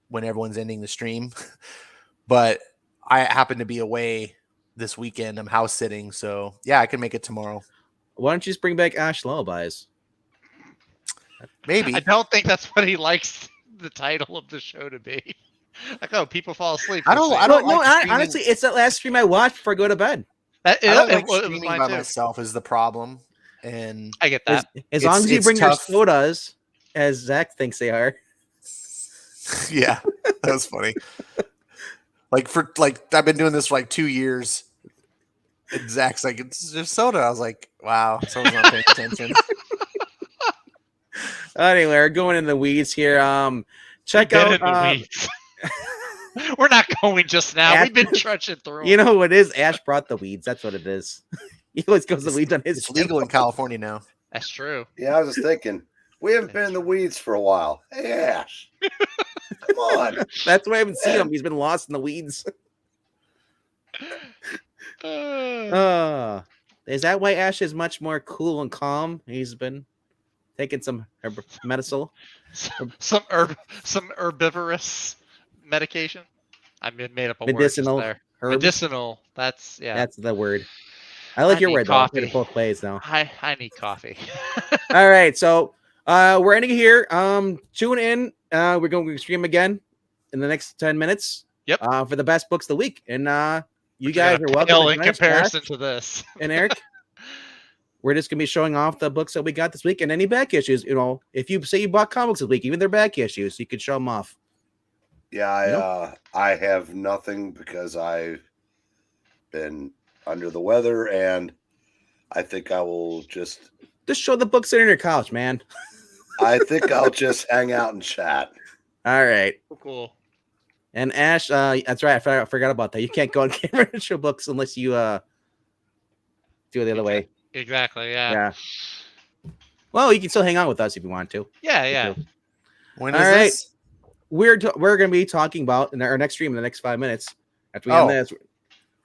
when everyone's ending the stream. But I happen to be away this weekend. I'm house sitting, so yeah, I can make it tomorrow. Why don't you just bring back Ash Lullabies? Maybe. I don't think that's what he likes the title of the show to be. Like, oh, people fall asleep. I don't No, like streaming- honestly, it's that last stream I watched before I go to bed. I don't like it was streaming mine by too. myself is the problem, and I get that. As long as you it's bring tough. your sodas, as Zach thinks they are. yeah, that was funny. I've been doing this for like 2 years. And Zach's like, it's just soda. I was like, wow, someone's not paying attention. Anyway, we're going in the weeds here. Check Get in out. the weeds. We're not going just now. Ash- We've been trudging through. You know what it is? Ash brought the weeds. That's what it is. He always goes the weeds on his. It's legal in California now. That's true. Yeah, I was just thinking, we haven't been in the weeds for a while. Hey, Ash, come on. That's why I haven't seen him. He's been lost in the weeds. Is that why Ash is much more cool and calm? He's been taking some medicine. Some herbivorous medication. I made up a Medicinal word just there. herbs. Medicinal. That's That's the word. I like I your need word though. I put coffee. it both ways now. I need coffee. All right, so we're ending here. Tune in. We're going to stream again in the next 10 minutes. Yep. For the best books of the week, and you Which guys are welcome pale to in join us, comparison Josh to this. and Eric. We're just gonna be showing off the books that we got this week and any back issues. You know, if you say you bought comics this week, even their back issues, you could show them off. Yeah, I have nothing because I've been under the weather, and I think I will just show the books sitting on your couch, man. I think I'll just hang out and chat. All right. Cool. And Ash, that's right. I forgot about that. You can't go on camera and show books unless you do it the other way. Exactly. Yeah. Yeah. Well, you can still hang out with us if you want to. Yeah. When All is right. this? We're going to be talking about in our next stream in the next 5 minutes after we end this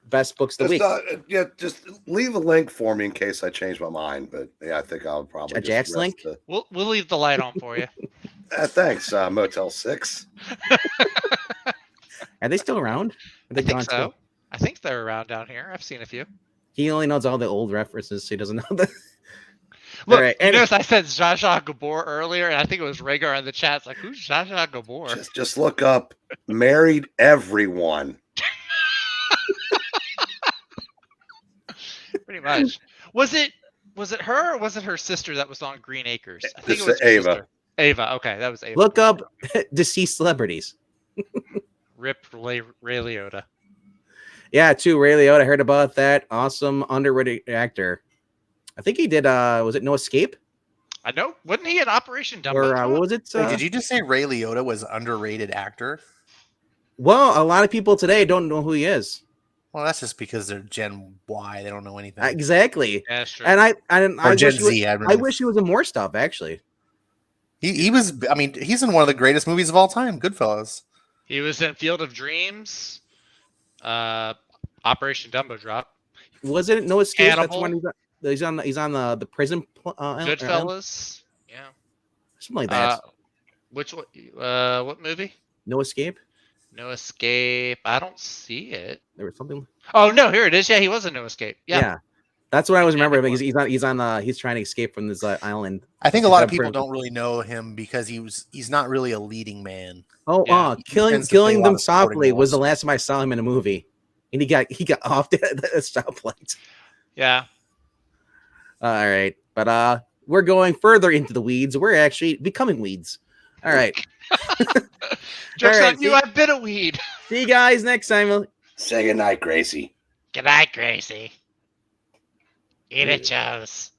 best books of the week. Just leave a link for me in case I change my mind. But yeah, I think I'll probably A Jack's link. We'll leave the light on for you. Thanks, Motel 6. Are they still around? Are they I think gone so. too? I think they're around down here. I've seen a few. He only knows all the old references, so he doesn't know the. Look, All right, you notice I said Zsa Zsa Gabor earlier, and I think it was Rhaegar in the chat. It's like, who's Zsa Zsa Gabor? Just look up married everyone. Pretty much. Was it her or was it her sister that was on Green Acres? I think It's it was her Ava. sister. Ava. Okay, that was Ava. Look up deceased celebrities. Rip Ray Liotta. Yeah, too. Ray Liotta. I heard about that. Awesome underrated actor. I think he did. Was it No Escape? I know. Wasn't he in Operation Dumbo? Or what was it? Wait, did you just say Ray Liotta was underrated actor? Well, a lot of people today don't know who he is. Well, that's just because they're Gen Y. They don't know anything. Exactly. Yeah, that's true. And I Gen wish Z. I wish he was in more stuff. Actually, He was. I mean, he's in one of the greatest movies of all time, Goodfellas. He was in Field of Dreams, Operation Dumbo Drop, wasn't it No Escape? Cannibal. That's when he's on the prison. Goodfellas. Yeah. Something like that. Which one? What movie? No Escape. No Escape. I don't see it. There was something. Oh no, here it is. Yeah, he was in No Escape. Yeah. That's what I was remembering because he's trying to escape from this island. I think a lot of people don't really know him because he's not really a leading man. Oh, Yeah. killing tends to play a lot them of supporting softly was the roles. last time I saw him in a movie, and he got off the stoplight. Yeah. All right, but we're going further into the weeds. We're actually becoming weeds. All right. Jokes All right, on you. I've been a weed. See you guys next time. Say goodnight, Gracie. Good night, Gracie. Eat it, Joes.